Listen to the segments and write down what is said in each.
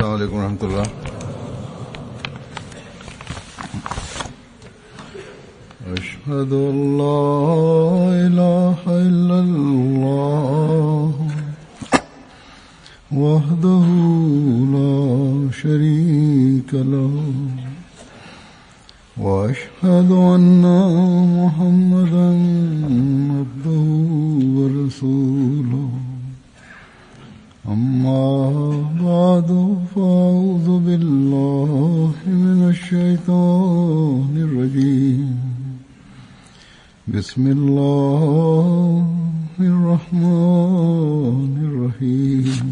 अस्सलाम वालेकुम रहमतुल्लाह। अशहदु अल्ला इलाहा इल्लल्लाह वहदहु ला शरीका लहु व अशहदु अन्ना मुहम्मदन अब्दुहु व रसूलुहु। अम्मा बाद फ़अऊज़ु बिल्लाहि मिनश्शैतानिर रजीम। बिस्मिल्लाहिर रहमानिर रहीम।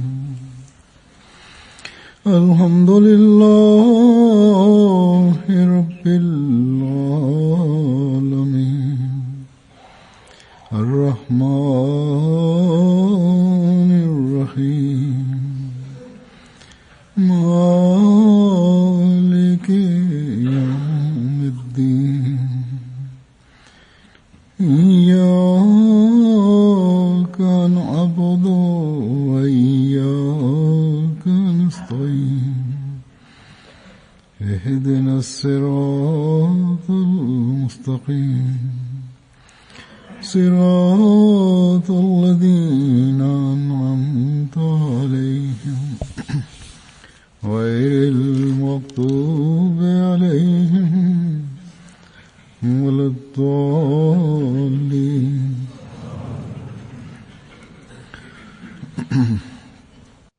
अल्हम्दुलिल्लाहि रब्बिल आलमीन अर्रहमानिर रहीम मालिकि यौमिद्दीन। इय्याका नअबुदु व इय्याका नस्तईन। इहदिनस सिरातल मुस्तकीम सिरातल लज़ीना अनअमत अलैहिम गैरिल मग़्दूबि अलैहिम वलद्दाल्लीन।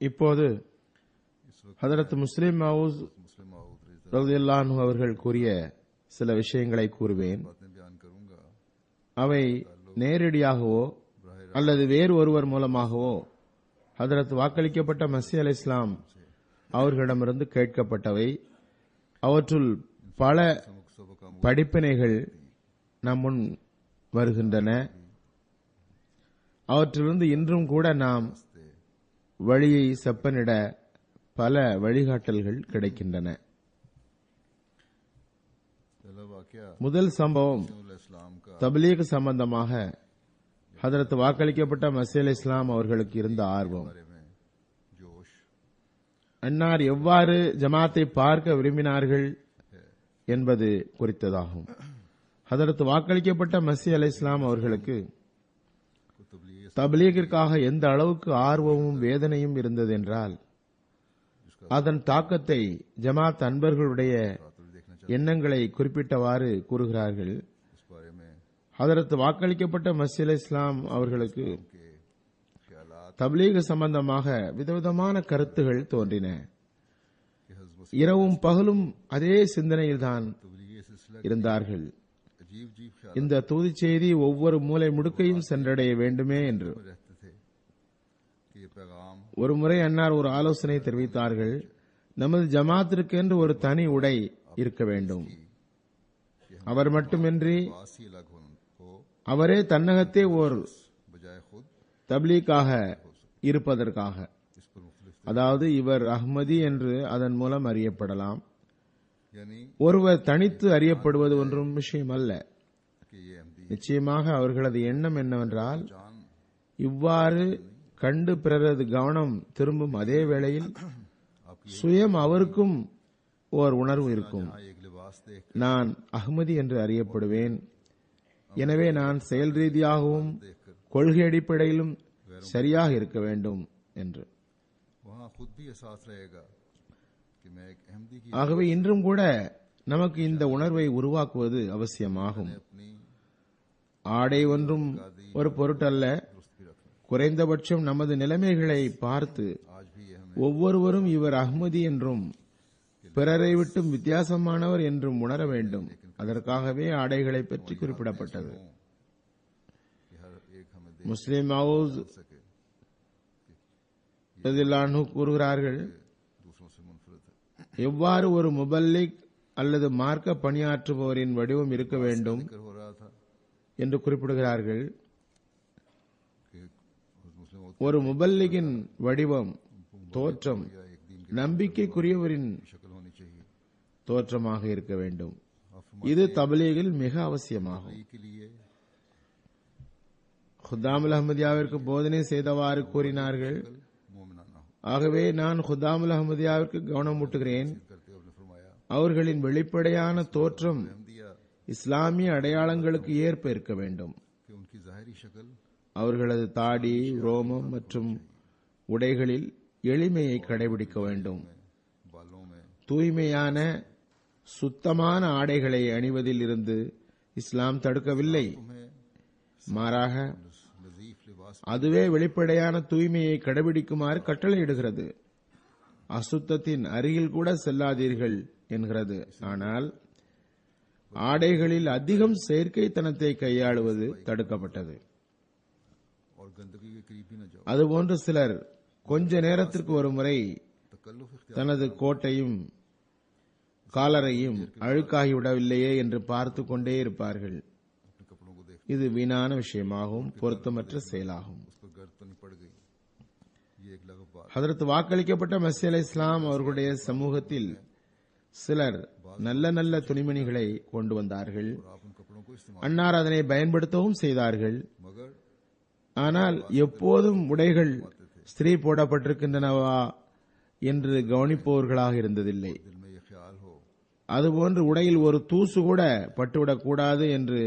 இப்போது ஹதரத் முஸ்லிம் மவுத் ரலியல்லாஹு அன்ஹு அவர்கள் கூறிய சில விஷயங்களை கூறுவேன். அவை நேரடியாகவோ அல்லது வேறு ஒருவர் மூலமாகவோ ஹதரத் வாக்களிக்கப்பட்ட மஸீஹ் அலைஹிஸ்ஸலாம் அவர்களிடமிருந்து கேட்கப்பட்டவை. அவற்றுள் பல படிப்பினைகள் நம் முன் வருகின்றன. அவற்றிலிருந்து இன்றும் கூட நாம் வழியை செப்பனிட பல வழிகாட்டல்கள் கிடைக்கின்றன. முதல் சம்பவம் தப்லீக் சம்பந்தமாக ஹதரத் வாக்களிக்கப்பட்ட மஸீஹ் அலைஹிஸ்ஸலாம் அவர்களுக்கு இருந்த ஆர்வம். அன்னார் எவ்வாறு ஜமாத்தை பார்க்க விரும்பினார்கள் என்பது குறித்ததாகும். ஹதரத் வாக்களிக்கப்பட்ட மஸீஹ் அலைஹிஸ்ஸலாம் அவர்களுக்கு தப்லீகிற்காக எந்த அளவுக்கு ஆர்வமும் வேதனையும் இருந்தது என்றால், அதன் தாக்கத்தை ஜமாத் அன்பர்களுடைய எண்ணங்களை குறிப்பிட்டவாறு கூறுகிறார்கள். ஹதரத் வாக்களிக்கப்பட்ட மஸீஹ் அலைஹிஸ்ஸலாம் அவர்களுக்கு தப்லீக் சம்பந்தமாக விதவிதமான கருத்துகள் தோன்றின. இரவும் பகலும் அதே சிந்தனையில்தான் இருந்தார்கள். இந்த தூது செய்தி ஒவ்வொரு மூலை முடுக்கையும் சென்றடைய வேண்டுமே என்று. ஒரு முறை அன்னார் ஒரு ஆலோசனை தெரிவித்தார்கள். நமது ஜமாத்திற்கு என்று ஒரு தனி உடை இருக்க வேண்டும். அவர் மட்டுமின்றி அவரே தன்னகத்தே ஓர் தப்லீக்காக இருப்பதற்காக, அதாவது இவர் அஹ்மதி என்று அதன் மூலம் அறியப்படலாம். ஒருவர் தனித்து அறியப்படுவது ஒன்றும் விஷயம் அல்ல. நிச்சயமாக அவர்களது எண்ணம் என்னவென்றால், இவ்வாறு கண்டு பிறரது கவனம் திரும்பும் அதே வேளையில் சுயம் அவருக்கும் ஓர் உணர்வு இருக்கும். நான் அஹ்மதி என்று அறியப்படுவேன், எனவே நான் செயல் ரீதியாகவும் கொள்கை அடிப்படையிலும் சரியாக இருக்க வேண்டும் என்று. ஆகவே இன்றும் கூட நமக்கு இந்த உணர்வை உருவாக்குவது அவசியமாகும். ஆடை ஒன்றும் ஒரு பொருட்டல்ல. குறைந்தபட்சம் நமது நிலைமைகளை பார்த்து ஒவ்வொருவரும் இவர் அஹ்மதி என்றும் பிறரை விட்டும் வித்தியாசமானவர் என்றும் உணர வேண்டும். அதற்காகவே ஆடைகளை பற்றி குறிப்பிடப்பட்டது. முஸ்லிம் மவுத் ரலியல்லாஹு அன்ஹு கூறுகிறார்கள், எவ்வாறு ஒரு முபல்லிக் அல்லது மார்க்க பணியாற்றுபவரின் வடிவம் இருக்க வேண்டும் என்று குறிப்பிடுகிறார்கள். ஒரு முபல்லிகின் வடிவம், தோற்றம் நம்பிக்கைக்குரியவரின் தோற்றமாக இருக்க வேண்டும். இது தப்லீகில் மிக அவசியமாகும். குத்தாமுல் அஹ்மதியாவிற்கு போதனை செய்தவாறு கூறினார்கள், ஆகவே நான் குதாமுல் அஹமதியாவிற்கு கவனம் ஊட்டுகிறேன். करते हुए आपने फरमाया அவர்களின் வெளிப்படையான தோற்றம் अहमदिया இஸ்லாமிய அடையாளங்களுக்கு ஏற்ப இருக்க வேண்டும். कि उनकी जाहिरी शक्ल அவர்களது தாடி, ரோமம் மற்றும் உடைகளில் எளிமையை கடைபிடிக்க வேண்டும். बालों में தூய்மையான சுத்தமான ஆடைகளை அணிவதில் இருந்து இஸ்லாம் தடுக்கவில்லை. மாறாக नजीफ लिबास அதுவே வெளிப்படையான தூய்மையை கடைபிடிக்குமாறு கட்டளையிடுகிறது. அசுத்தத்தின் அருகில் கூட செல்லாதீர்கள் என்கிறது. ஆனால் ஆடைகளில் அதிகம் செயற்கைத்தனத்தை கையாளுவது தடுக்கப்பட்டது. और गंदगी के करीब भी न जाओ. அதுபோன்று சிலர் கொஞ்ச நேரத்திற்கு ஒரு முறை तकल्लुफ इख्तियार தனது கோட்டையும் காலரையும் அழுக்காகிவிடவில்லையே என்று பார்த்து கொண்டே இருப்பார்கள். अपने कपड़ों को देख இது வீணான விஷயமாகும், பொருத்தமற்ற செயலாகும். उस पर गर्द तो नहीं पड़ गई. ये एक लगभ बात. ஹதரத் வாக்களிக்கப்பட்ட மஸீஹ் அலைஹிஸ்ஸலாம் அவர்களுடைய சமூகத்தில் சிலர் நல்ல நல்ல துணிமணிகளை கொண்டு வந்தார்கள். और आप उन कपड़ों को इस्तेमाल அன்னார் அதனை பயன்படுத்தவும் செய்தார்கள். मगर ஆனால் எப்போதும் உடைகள் ஸ்திரீ போடப்பட்டிருக்கின்றனவா என்று கவனிப்பவர்களாக இருந்ததில்லை. दिल में ये ख्याल हो அதுபோன்று உடையில் ஒரு தூசு கூட பட்டுவிடக் கூடாது என்று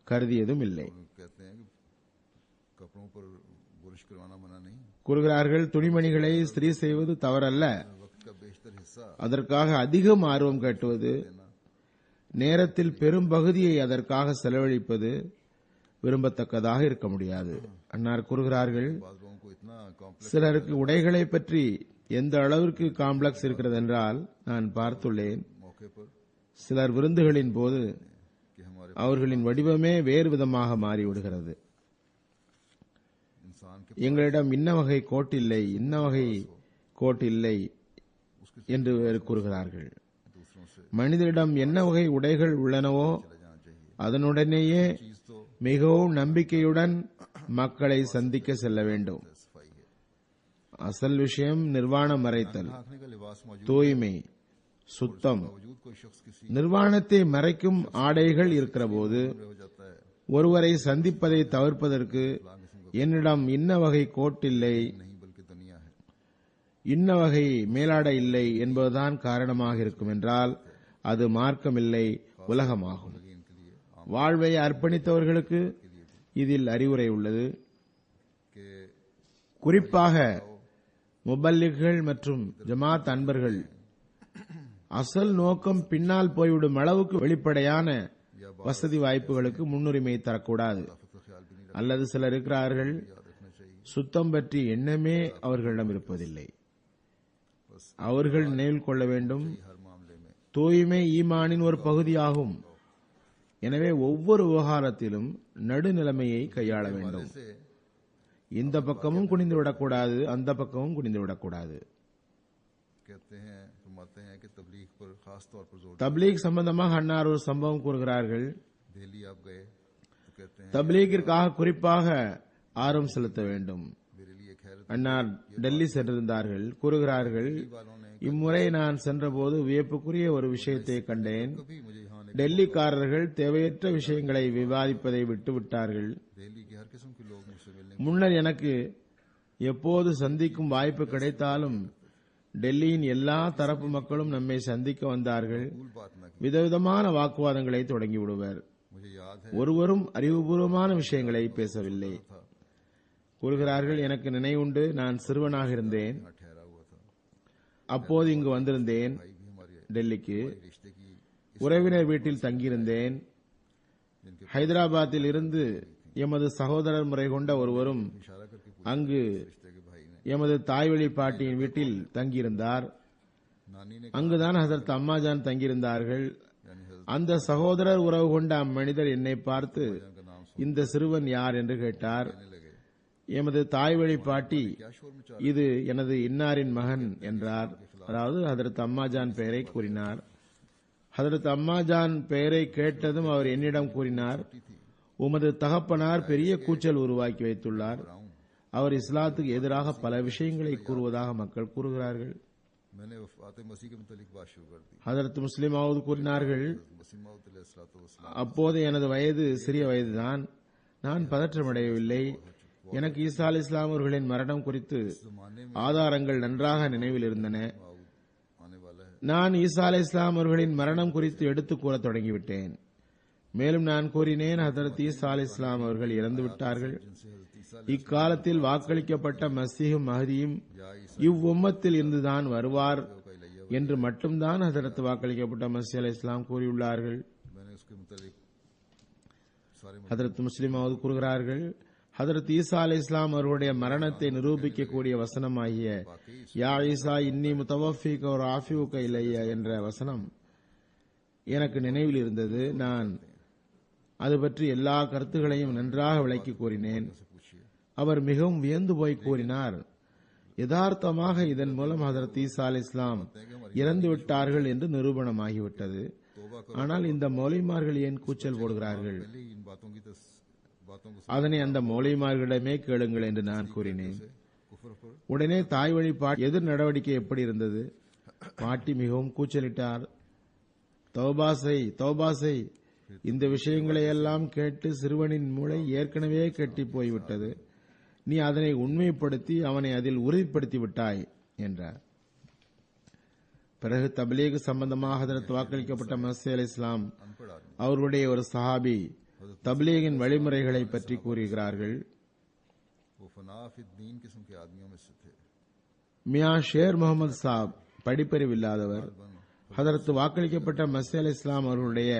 கருதியதும் இல்லை. कहते हैं कि कपड़ों पर बुरुश करवाना मना नहीं. கூறுகிறார்கள், துணிமணிகளை ஸ்திரீ செய்வது தவறல்ல. वक्त का बेशतर हिस्सा அதற்காக அதிகம் ஆர்வம் காட்டுவது, நேரத்தில் பெரும் பகுதியை அதற்காக செலவழிப்பது விரும்பத்தக்கதாக இருக்க முடியாது. அன்னார் கூறுகிறார்கள், बाद लोगों को इतना कॉम्प्लेक्स சிலருக்கு உடைகளை பற்றி எந்த அளவிற்கு காம்ப்ளெக்ஸ் இருக்கிறது என்றால் நான் பார்த்துள்ளேன். मौके पर சிலர் விருந்துகளின் போது कि हमारे அவர்களின் வடிவமே வேறு விதமாக மாறிவிடுகிறது. इंसान के எங்களிடம் இன்ன வகை கோட் இல்லை, இன்ன வகை கோட் இல்லை என்று வேறு கூறுகிறார்கள். दूसरों से மனிதரிடம் என்ன வகை உடைகள் உள்ளனவோ चले जाना चाहिए. அதனுடனேயே चीज तो மிகவும் நம்பிக்கையுடன் மக்களை சந்திக்க செல்ல வேண்டும். सफाई है. அசல் விஷயம் நிர்வாணம் மறைத்தல், ढांकने का लिबास मौजूद தூய்மை, சுத்தம். वजूद कोई शख्स किसी நிர்வாணத்தை மறைக்கும் ஆடைகள் இருக்கிறபோது हो जाता है ஒருவரை சந்திப்பதை தவிர்ப்பதற்கு என்னிடம் இன்ன வகை கோட் இல்லை, नहीं बल्कि दुनिया है. இன்ன வகை மேலாடை இல்லை என்பதுதான் காரணமாக இருக்கும் என்றால் அது மார்க்கமில்லை, உலகமாகும். ये इनके लिए आम வாழ்வை அர்ப்பணித்தவர்களுக்கு இதில் அறிவுரை உள்ளது. के குறிப்பாக முபல்லிகள் மற்றும் ஜமாத் அன்பர்கள் அசல் நோக்கம் பின்னால் போய்விடும் அளவுக்கு வெளிப்படையான வசதி வாய்ப்புகளுக்கு முன்னுரிமை தரக்கூடாது. का ख्याल भी नहीं அல்லது சிலர் இருக்கிறார்கள், याद रखना चाहिए. சுத்தம் பற்றி எண்ணமே அவர்களிடம் இருப்பதில்லை. அவர்கள் நினைவில் கொள்ள வேண்டும், हर मामले में தூய்மை ஈமானின் ஒரு பகுதியாகும். எனவே ஒவ்வொரு விவகாரத்திலும் நடுநிலைமையை கையாள வேண்டும். से இந்த பக்கமும் குனிந்து விடக்கூடாது, அந்த பக்கமும் குனிந்து விடக்கூடாது. कहते हैं फरमाते हैं कि तबलीग पर खास तौर पर जोर தப்லீக் சம்பந்தமாக அன்னார் ஒரு சம்பவம் கூறுகிறார்கள். दिल्ली आप गए तो कहते हैं தப்லீகிற்காக குறிப்பாக ஆர்வம் செலுத்த வேண்டும். मेरे लिए खैर அன்னார் டெல்லி சென்றிருந்தார்கள். கூறுகிறார்கள், वालों ने இம்முறை நான் சென்றபோது வியப்புக்குரிய ஒரு விஷயத்தை கண்டேன். कभी मुझे यहाँ ने டெல்லிக்காரர்கள் தேவையற்ற விஷயங்களை விவாதிப்பதை விட்டுவிட்டார்கள். दिल्ली के हर किस्म के लोग मुझसे मिलने முன்னர் எனக்கு எப்போது சந்திக்கும் வாய்ப்பு கிடைத்தாலும் டெல்லியின் எல்லா தரப்பு மக்களும் நம்மை சந்திக்க வந்தார்கள். भूल बात न की. விதவிதமான வாக்குவாதங்களை தொடங்கி விடுவர். मुझे याद है ஒருவரும் அறிவுபூர்வமான விஷயங்களை பேசவில்லை. था கூறுகிறார்கள், எனக்கு நினைவுண்டு, நான் சிறுவனாக இருந்தேன். यहाँ ठहरा हुआ था. அப்போது இங்கு வந்திருந்தேன் भाई भी हमारे டெல்லிக்கு. रिश्ते की உறவினர் வீட்டில் தங்கியிருந்தேன். जिनके ஹைதராபாத்தில் இருந்து எமது சகோதரர் முறை கொண்ட ஒருவரும் इशारा करके அங்கு रिश्ते के भाई ने எமது தாய்வழி பாட்டியின் வீட்டில் தங்கியிருந்தார். नानी ने அங்குதான் ஹசரத் அம்மாஜான் தங்கியிருந்தார்கள். यानी हजरत அந்த சகோதரர் உறவு கொண்ட அம்மனிதர் என்னை பார்த்து का नाम இந்த சிறுவன் யார் என்று கேட்டார். सुनने लगे. எமது தாய்வழி பாட்டி क्या शोर मचा இது எனது இன்னாரின் மகன் என்றார். அதாவது ஹதரத் அம்மாஜான் பெயரை கூறினார். ஹதரத் அம்மாஜான் பெயரை கேட்டதும் அவர் என்னிடம் கூறினார், உமது தகப்பனார் பெரிய கூச்சல் உருவாக்கி வைத்துள்ளார். அவர் இஸ்லாத்துக்கு எதிராக பல விஷயங்களை கூறுவதாக மக்கள் கூறுகிறார்கள். मैंने वफात मसीह के मुतालिक बात शुरू कर दी. ஹதரத் முஸ்லிமாவது கூறினார்கள், मसीह मौद अलैहिस्सलातु वस्सलाम அப்போது எனது வயது சிறிய வயதுதான். நான் பதற்றமடையவில்லை. எனக்கு ஈசா அலி இஸ்லாம் அவர்களின் மரணம் குறித்து जमाने में ஆதாரங்கள் நன்றாக நினைவில் இருந்தன. आने वाला है। நான் ஈசா அலி இஸ்லாம் அவர்களின் மரணம் குறித்து எடுத்துக் கூற தொடங்கிவிட்டேன். மேலும் நான் கூறினேன், ஹதரத் ஈசா அலி இஸ்லாம் அவர்கள் இறந்து விட்டார்கள். जिनसे हजरत ईसा இக்காலத்தில் வாக்களிக்கப்பட்ட மசீஹும் மஹதியும் இவ்வும்மத்தில் இருந்துதான் வருவார் என்று மட்டும்தான் ஹதரத் வாக்களிக்கப்பட்ட மசீஹ் அலைஹிஸ் ஸலாம் கூறியுள்ளார்கள். मैंने उसके मुतालिक सारे ஹதரத் முஸ்லிம் அவர்கள் கூறுகிறார்கள், ஹதரத் ஈசா அலைஹிஸ் ஸலாம் அவர்களுடைய மரணத்தை நிரூபிக்கக்கூடிய வசனமாகிய யா ஈசா இன்னி முத்தவஃபீக வ ராஃபிஉக இலைய என்ற வசனம் எனக்கு நினைவில் இருந்தது. நான் அது பற்றி எல்லா கருத்துகளையும் நன்றாக விளக்கி கூறினேன். से पूछिए। அவர் மிகவும் வியந்து போய் கூறினார், யதார்த்தமாக இதன் மூலம் ஹதரத் ஈசா அலைஹிஸ் ஸலாம் இறந்து விட்டார்கள் என்று நிரூபணமாகிவிட்டது. तौबा करो, ஆனால் இந்த மௌலிமார்கள் ஏன் கூச்சல் போடுகிறார்கள்? पहले ही इन बातों को அதனை அந்த மௌலிமார்களிடமே கேளுங்கள் என்று நான் கூறினேன். कुफर पर உடனே தாய் வழிபாட்டு எதிர் நடவடிக்கை எப்படி இருந்தது? பாட்டி மிகவும் கூச்சலிட்டார், தௌபா செய், இந்த விஷயங்களை எல்லாம் கேட்டு சிறுவனின் மூளை ஏற்கனவே கெட்டி போய்விட்டது. நீ அதனை உண்மைப்படுத்தி அவனை அதில் உறுதிப்படுத்தி விட்டாய் என்றார். பிறகு தப்லீக் சம்பந்தமாக ஹதரத் வாக்களிக்கப்பட்ட மசீஹ் அலைஹிஸ் ஸலாம் अनपढ़ आदमी அவர்களுடைய ஒரு சஹாபி தப்லீகின் வழிமுறைகளை பற்றி கூறுகிறார்கள். वो फनाफ दीन किस्म के आदमियों में से थे। மியா ஷேர் முகமது சாப் படிப்பறிவில்லாதவர். ஹதரத் வாக்களிக்கப்பட்ட மசீஹ் அலைஹிஸ் ஸலாம் அவர்களுடைய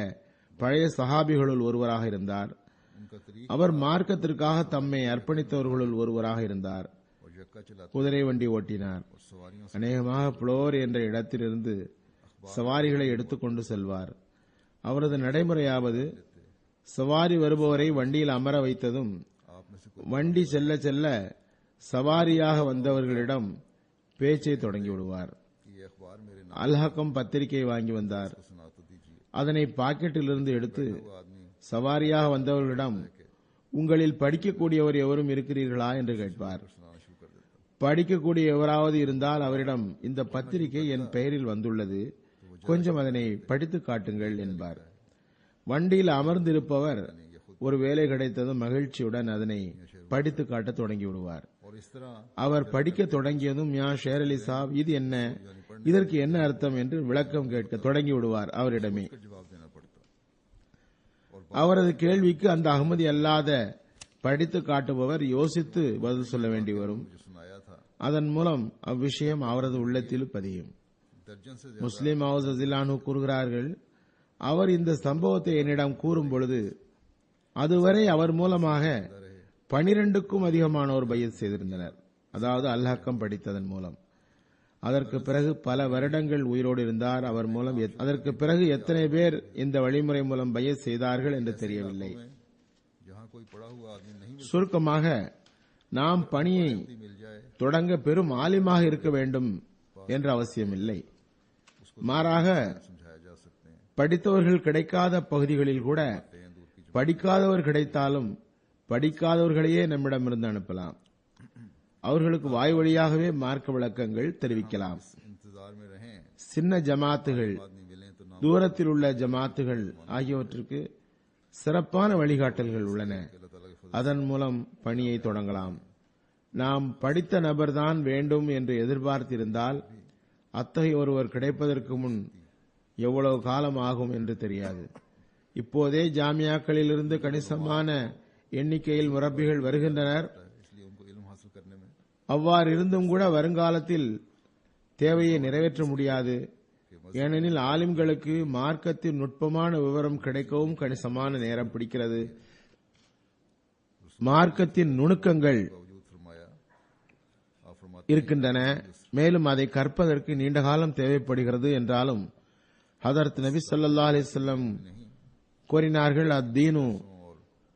பழைய சஹாபிகளுள் ஒருவராக இருந்தார். उनका तरीक அவர் மார்க்கத்திற்காக தம்மை அர்ப்பணித்தவர்களுள் ஒருவராக இருந்தார். और यक्का चलाते குதிரை வண்டி ஓட்டினார். और सवारियों से அநேகமாக புளோர் என்ற இடத்திலிருந்து சவாரிகளை எடுத்துக்கொண்டு செல்வார். அவரது நடைமுறையாவது, சவாரி வருபவரை வண்டியில் அமர வைத்ததும் आप में से வண்டி செல்ல செல்ல சவாரியாக வந்தவர்களிடம் பேச்சை தொடங்கி விடுவார். कोई ये अखबार मेरे नाम அல்ஹக்கம் பத்திரிகை வாங்கி வந்தார். को सुना तो दीजिए। அதனை பாக்கெட்டிலிருந்து எடுத்து वो आदमी சவாரியாக வந்தவர்களிடம், உங்களில் படிக்கக்கூடியவர் எவரும் இருக்கிறீர்களா என்று கேட்பார். सुनाना शुरू कर देता। படிக்கக்கூடிய எவராவது இருந்தால் அவரிடம், இந்த பத்திரிகை என் பெயரில் வந்துள்ளது, கொஞ்சம் அதனை படித்து காட்டுங்கள் என்பார். வண்டியில் அமர்ந்திருப்பவர் ஒரு வேலை கிடைத்ததும் மகிழ்ச்சியுடன் அதனை படித்து காட்ட தொடங்கி விடுவார். और इस तरह அவர் படிக்க தொடங்கியதும், யா ஷேர் அலி சாப், இது என்ன, இதற்கு என்ன அர்த்தம் என்று விளக்கம் கேட்க தொடங்கி விடுவார் அவரிடமே. का जवाब देना पड़ता। அவரது கேள்விக்கு அந்த அகமதி அல்லாத படித்து காட்டுபவர் யோசித்து பதில் சொல்ல வேண்டி வரும். जो सुनाया था அதன் மூலம் அவ்விஷயம் அவரது உள்ளத்தில் பதியும். दर्जन से முஸ்லிம் ஹவுஸ் அசிலானு கூறுகிறார்கள், அவர் இந்த சம்பவத்தை என்னிடம் கூறும் பொழுது அதுவரை அவர் மூலமாக 12க்கும் அதிகமானோர் பையத் செய்திருந்தனர். அதாவது அல்ஹக்கம் படித்ததன் மூலம். அதற்கு பிறகு பல வருடங்கள் உயிரோடு இருந்தார். அவர் மூலம் அதற்கு பிறகு எத்தனை பேர் இந்த வழிமுறை மூலம் பையத் செய்தார்கள் என்று தெரியவில்லை. जहाँ कोई पढ़ा हुआ आदमी नहीं சுருக்கமாக, நாம் பணியை मिल जाए தொடங்க பெரும் ஆலிமாக இருக்க வேண்டும் என்ற அவசியமில்லை. மாறாக समझाया जा सकते हैं। படித்தவர்கள் கிடைக்காத பகுதிகளில் கூட படிக்காதவர் கிடைத்தாலும் படிக்காதவர்களையே நம்மிடமிருந்து அனுப்பலாம். அவர்களுக்கு வாய் வழியாகவே மார்க்க விளக்கங்கள் தெரிவிக்கலாம். इंतजार में रहें, சின்ன ஜமாத்துகள், आदमी मिले तो नाम தூரத்தில் உள்ள ஜமாத்துகள் ஆகியவற்றுக்கு சிறப்பான வழிகாட்டல்கள் உள்ளன. अल्लाह ताला के फजल அதன் மூலம் பணியை தொடங்கலாம். நாம் படித்த நபர்தான் வேண்டும் என்று எதிர்பார்த்திருந்தால் அத்தகைய ஒருவர் கிடைப்பதற்கு முன் எவ்வளவு காலம் ஆகும் என்று தெரியாது. இப்போதே ஜாமியாக்களிலிருந்து கணிசமான எண்ணிக்கையில் முரப்பிகள் வருகின்றனர். इसलिए उनको इल्म हासिल करने में அவ்வாறு இருந்தும் கூட வருங்காலத்தில் தேவையை நிறைவேற்ற முடியாது. ஏனெனில் ஆலிம்களுக்கு மார்க்கத்தின் நுட்பமான விவரம் கிடைக்கவும் கணிசமான நேரம் பிடிக்கிறது. மார்க்கத்தின் நுணுக்கங்கள் बावजूद फरमाया आप फरमाते இருக்கின்றன. மேலும் அதை கற்பதற்கு நீண்ட காலம் தேவைப்படுகிறது என்றாலும் ஹதரத் நபி ஸல்லல்லாஹு அலைஹி வஸல்லம் கூறினார்கள், அத்தீனு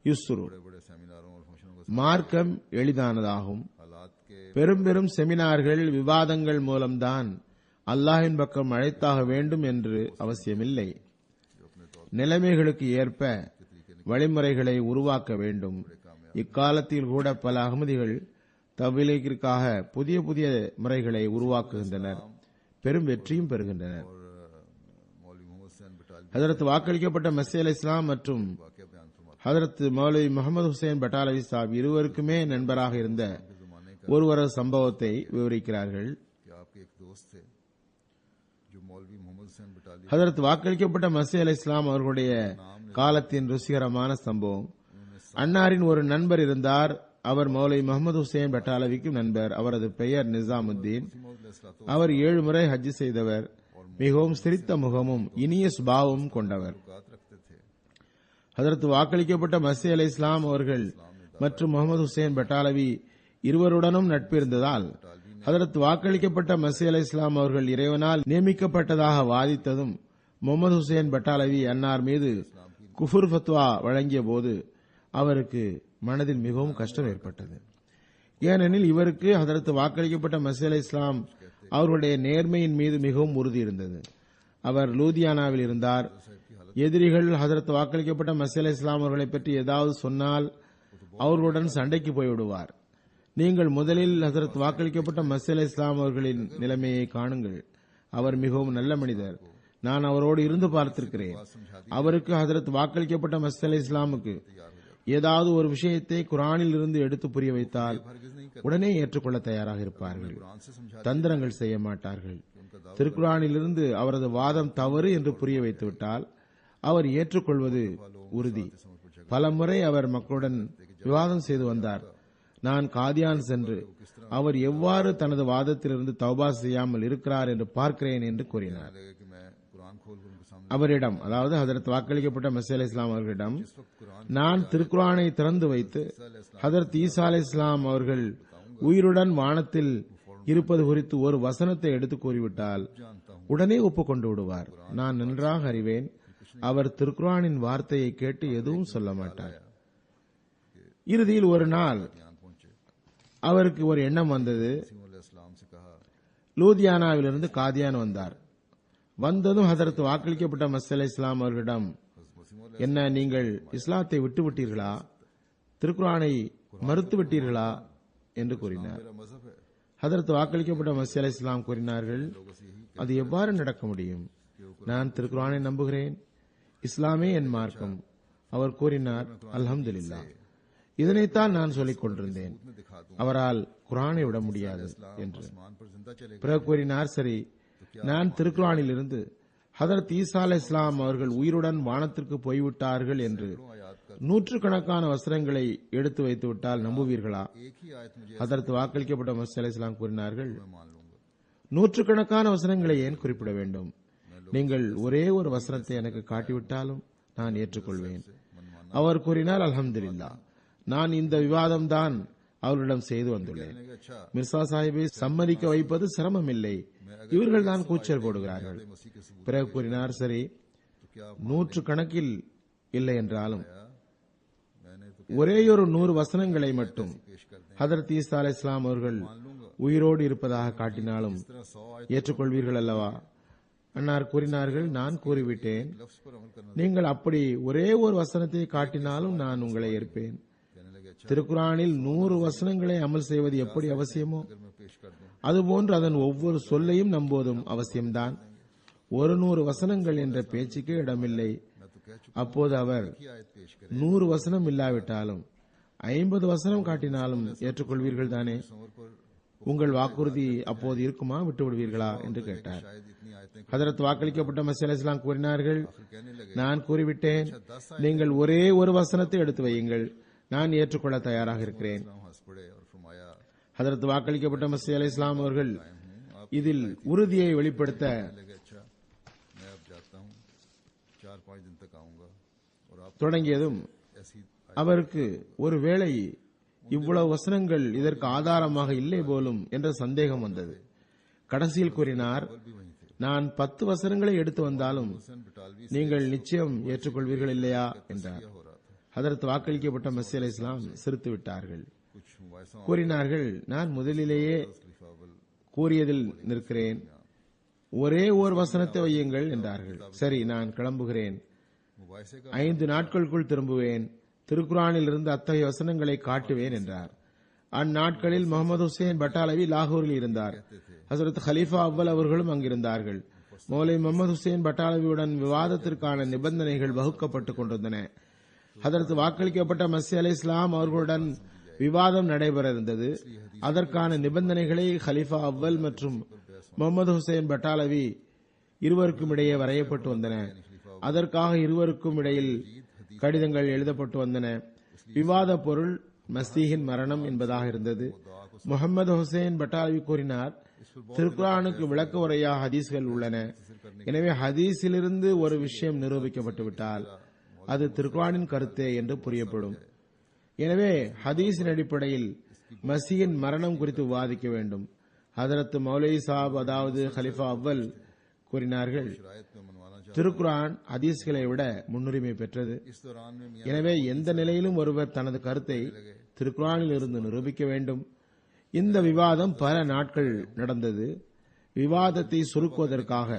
யுஸ்ரு, बड़े सेमिनारों और फंक्शनों को மார்க்கம் எளிதானதாகும். हालात के பெரும் பெரும் செமினார்கள், விவாதங்கள் மூலம்தான் அல்லாஹ்வின் பக்கம் அழைத்தாக வேண்டும் என்று அவசியமில்லை. நிலைமைகளுக்கு ஏற்ப வழிமுறைகளை உருவாக்க வேண்டும். இக்காலத்தில் கூட பல அகமதிகள் தப்லீகிற்காக புதிய புதிய முறைகளை உருவாக்குகின்றனர், பெரும் வெற்றியும் பெறுகின்றனர். मौलवी मोहम्मद हुसैन बटाली ஹதரத் வாக்களிக்கப்பட்ட மசீஹ் அலைஹிஸ் ஸலாம் மற்றும் वाकया बयान फरमाते ஹதரத் மௌலவி முகமது ஹுசைன் பட்டாலவி சாப் இருவருக்குமே நண்பராக இருந்த जमाने का ஒருவரது சம்பவத்தை விவரிக்கிறார்கள். कि आपके एक दोस्त थे जो मौलवी मोहम्मद हुसैन बटाली ஹதரத் வாக்களிக்கப்பட்ட மசீஹ் அலைஹிஸ் ஸலாம் அவர்களுடைய காலத்தின் ருசிகரமான சம்பவம். அன்னாரின் ஒரு நண்பர் இருந்தார். அவர் மௌலவி முகமது ஹுசைன் பட்டாலவிக்கும் நண்பர். அவரது பெயர் நிசாமுத்தீன். அவர் 7 முறை ஹஜ் செய்தவர். மிகவும் சிரித்த முகமும் இனிய சுபாவமும் கொண்டவர். रखते थे। ஹதரத் வாக்களிக்கப்பட்ட மசீஹ் அலைஹிஸ் ஸலாம் அவர்கள் மற்றும் முகமது ஹுசைன் பட்டாலவி இருவருடனும் நட்பு இருந்ததால் ஹதரத் வாக்களிக்கப்பட்ட மசீஹ் அலைஹிஸ் ஸலாம் அவர்கள் இறைவனால் நியமிக்கப்பட்டதாக வாதித்ததும் முகமது ஹுசைன் பட்டாலவி அன்னார் மீது குஃபுர் ஃபத்வா வழங்கிய போது அவருக்கு மனதில் மிகவும் கஷ்டம் ஏற்பட்டது. ஏனெனில் இவருக்கு ஹதரத் வாக்களிக்கப்பட்ட மசீஹ் அலைஹிஸ் ஸலாம் அவர்களுடைய நேர்மையின் மீது மிகவும் உறுதி இருந்தது. அவர் லூதியானாவில் இருந்தார். எதிரிகள் ஹதரத் வாக்களிக்கப்பட்ட மசீஹ் அலைஹிஸ் ஸலாம் அவர்களை பற்றி ஏதாவது சொன்னால் அவர்களுடன் சண்டைக்கு போய்விடுவார். நீங்கள் முதலில் ஹதரத் வாக்களிக்கப்பட்ட மசீஹ் அலைஹிஸ் ஸலாம் அவர்களின் நிலைமையை காணுங்கள். அவர் மிகவும் நல்ல மனிதர். நான் அவரோடு இருந்து பார்த்திருக்கிறேன். அவருக்கு ஹதரத் வாக்களிக்கப்பட்ட மசீஹ் அலைஹிஸ் ஸலாமுக்கு ஏதாவது ஒரு விஷயத்தை குர்ஆனில் இருந்து எடுத்து புரிய வைத்தால் உடனே ஏற்றுக்கொள்ள தயாராக இருப்பார்கள். தந்திரங்கள் செய்ய மாட்டார்கள். திருக்குர்ஆனிலிருந்து அவரது வாதம் தவறு என்று புரிய வைத்துவிட்டால் அவர் ஏற்றுக்கொள்வது உறுதி. பல முறை அவர் மக்களுடன் விவாதம் செய்து வந்தார். நான் காதியான் சென்று அவர் எவ்வாறு தனது வாதத்திலிருந்து தௌபா செய்யாமல் இருக்கிறார் என்று பார்க்கிறேன் என்று கூறினார். कि मैं कुरान खोल कर उनके सामने அவரிடம், அதாவது ஹதரத் வாக்களிக்கப்பட்ட மசீஹ் அலைஹிஸ் ஸலாம் அவர்களிடம், நான் திருக்குர்ஆனை திறந்து வைத்து ஹதரத் ஈசா அலைஹிஸ் ஸலாம் அவர்கள் உயிருடன் வானத்தில் இருப்பது குறித்து ஒரு வசனத்தை எடுத்து கூறிவிட்டால் உடனே ஒப்புக்கொண்டு விடுவார். நான் நன்றாக அறிவேன், அவர் திருக்குர்ஆனின் வார்த்தையை கேட்டு எதுவும் சொல்ல மாட்டார். இறுதியில் ஒரு நாள் அவருக்கு ஒரு எண்ணம் வந்தது. इस्लाम से कहा லூதியானாவிலிருந்து காதியான் வந்தார். வந்ததும் ஹதரத் வாக்களிக்கப்பட்ட மசீஹ் அலைஹிஸ் ஸலாம் அவர்களிடம், என்ன நீங்கள் இஸ்லாத்தை விட்டுவிட்டீர்களா, திருக்குர்ஆனை மறுத்து விட்டீர்களா என்று கூறினார். मेरा मजहब है। ஹதரத் வாக்களிக்கப்பட்ட மசீஹ் அலைஹிஸ் ஸலாம் கூறினார்கள், அது எவ்வாறு நடக்க முடியும்? நான் திருக்குர்ஆனை நம்புகிறேன். இஸ்லாமே என் மார்க்கம். அவர் கூறினார், அல்ஹம்துலில்லாஹ், இதனைத்தான் நான் சொல்லிக் கொண்டிருந்தேன். அவரால் குர்ஆனை விட முடியாது என்று. आसमान पर जिंदा चले பிறகு கூறினார், சரி, நான் திருக்குர்ஆனில் இருந்து ஹதரத் ஈசா அலைஹிஸ் ஸலாம் அவர்கள் உயிருடன் வானத்திற்கு போய்விட்டார்கள் என்று நூற்றுக்கணக்கான வசனங்களை எடுத்து வைத்துவிட்டால் நம்புவீர்களா? एक ही आयत मुझे ஹதரத் வாக்களிக்கப்பட்ட மசீஹ் அலைஹிஸ் ஸலாம் கூறினார்கள், मान लूंगा। நூற்றுக்கணக்கான வசனங்களை ஏன் குறிப்பிட வேண்டும்? நீங்கள் ஒரே ஒரு வசனத்தை எனக்கு காட்டிவிட்டாலும் நான் ஏற்றுக்கொள்வேன். அவர் கூறினார், அல்ஹம்துலில்லாஹ், நான் இந்த விவாதம் தான் அவர்களிடம் செய்து வந்துள்ளேன். अच्छा மிர்சா சாஹிபை சம்மதிக்க வைப்பது சிரமமில்லை. இவர்கள் தான் கூச்சல் போடுகிறார்கள். मसीह के सबूत பிறகு கூறினார், சரி, तो क्या 100 கணக்கில் இல்லை என்றாலும் मैंने तो ஒரே ஒரு 100 வசனங்களை மட்டும் पेश कर दें। ஹதரத் ஈசா அலைஹிஸ் ஸலாம் அவர்கள் உயிரோடு இருப்பதாக காட்டினாலும் 100 ஏற்றுக்கொள்வீர்கள் அல்லவா? அன்னார் கூறினார்கள், நான் கூறிவிட்டேன். लफ्ज पर अमल करना நீங்கள் அப்படி ஒரே ஒரு வசனத்தை காட்டினாலும் நான் உங்களை ஏற்பேன். कहने लगे अच्छा திருக்குர்ஆனில் 100 வசனங்களை அமல் செய்வது எப்படி அவசியமோ अगर मैं पेश कर दूं அதுபோன்று அதன் ஒவ்வொரு சொல்லையும் நம்புவதும் அவசியம்தான். 100 வசனங்கள் என்ற பேச்சுக்கே இடமில்லை. मैं तो कह चुका அப்போது அவர் हूं कि आयत पेश करें 100 வசனம் இல்லாவிட்டாலும் 50 வசனம் காட்டினாலும் ஏற்றுக்கொள்வீர்கள் தானே? उम्र पर உங்கள் வாக்குறுதி அப்போது இருக்குமா, விட்டு விடுவீர்களா என்று கேட்டார். शायद इतनी आयतें ஹதரத் வாக்களிக்கப்பட்ட மசீஹ் அலைஹிஸ் ஸலாம் கூறினார்கள், कहने लगे நான் கூறிவிட்டேன், நீங்கள் ஒரே ஒரு வசனத்தை எடுத்து வையுங்கள், நான் ஏற்றுக்கொள்ள தயாராக இருக்கிறேன். इस्लाम हंस पड़े और फरमाया ஹதரத் வாக்களிக்கப்பட்ட மசீஹ் அலைஹிஸ் ஸலாம் அவர்கள் இதில் உறுதியை வெளிப்படுத்த लगे अच्छा मैं अब जाता हूं 4-5 दिन तक आऊंगा और आप தொடங்கியதும் ऐसी அவருக்கு ஒருவேளை இவ்வளவு வசனங்கள் இதற்கு ஆதாரமாக இல்லை போலும் என்ற சந்தேகம் வந்தது. கடைசியில் கூறினார், भी वहीं थे। நான் 10 வசனங்களை எடுத்து வந்தாலும் हुसैन बटालवी நீங்கள் நிச்சயம் ஏற்றுக்கொள்வீர்கள் இல்லையா என்றார். हो रहा था। ஹதரத் வாக்களிக்கப்பட்ட மசீஹ் அலைஹிஸ் ஸலாம் சிரித்து விட்டார்கள். कुछ मुबाहिसा கூறினார்கள், நான் முதலிலேயே खलीफा अव्वल கூறியதில் நிற்கிறேன், ஒரே ஒரு வசனத்தை வையுங்கள் என்றார்கள். சரி, நான் கிளம்புகிறேன். मुबाहिसे का 5 நாட்களுக்குள் திரும்புவேன். திருக்குர்ஆனில் இருந்து அத்தகைய வசனங்களை காட்டுவேன் என்றார். அந்நாட்களில் முகமது ஹுசைன் பட்டாலவி லாகூரில் இருந்தார். ஹசரத் கலீஃபா அவ்வல் அவர்களும் அங்கிருந்தார்கள். மௌலை முகமது ஹுசைன் பட்டாலவியுடன் விவாதத்திற்கான நிபந்தனைகள் வகுக்கப்பட்டுக் கொண்டிருந்தன. ஹதரத் வாக்களிக்கப்பட்ட மஸீஹ் அலைஹிஸ்ஸலாம் அவர்களுடன் விவாதம் நடைபெற இருந்தது. அதற்கான நிபந்தனைகளை ஹலிஃபா அவ்வல் மற்றும் முகமது ஹுசைன் பட்டாலவி இருவருக்கும் இடையே வரையப்பட்டு வந்தன. அதற்காக இருவருக்கும் இடையில் கடிதங்கள் எழுதப்பட்டு வந்தன. விவாத பொருள் மஸீஹின் மரணம் என்பதாக இருந்தது. முகமது ஹுசைன் பட்டாலவி கூறினார், திருக்குர்ஆனுக்கு விளக்க உரையா ஹதீஸ்கள் உள்ளன. எனவே ஹதீஸிலிருந்து ஒரு விஷயம் நிரூபிக்கப்பட்டுவிட்டால் அது திருக்குர்ஆனின் கருத்தே என்று புரியப்படும். எனவே ஹதீஸின் அடிப்படையில் மஸீஹின் மரணம் குறித்து விவாதிக்க வேண்டும். ஹதரத் மௌலவி சாப் அதாவது ஹலிஃபா அவ்வல் கூறினார்கள், திருக்குர்ஆன் ஹதீஸ்களை விட முன்னுரிமை பெற்றது. எனவே எந்த நிலையிலும் ஒருவர் தனது கருத்தை திருக்குர்ஆனில் இருந்து நிரூபிக்க வேண்டும். இந்த விவாதம் பல நாட்கள் நடந்தது. விவாதத்தை சுருக்குவதற்காக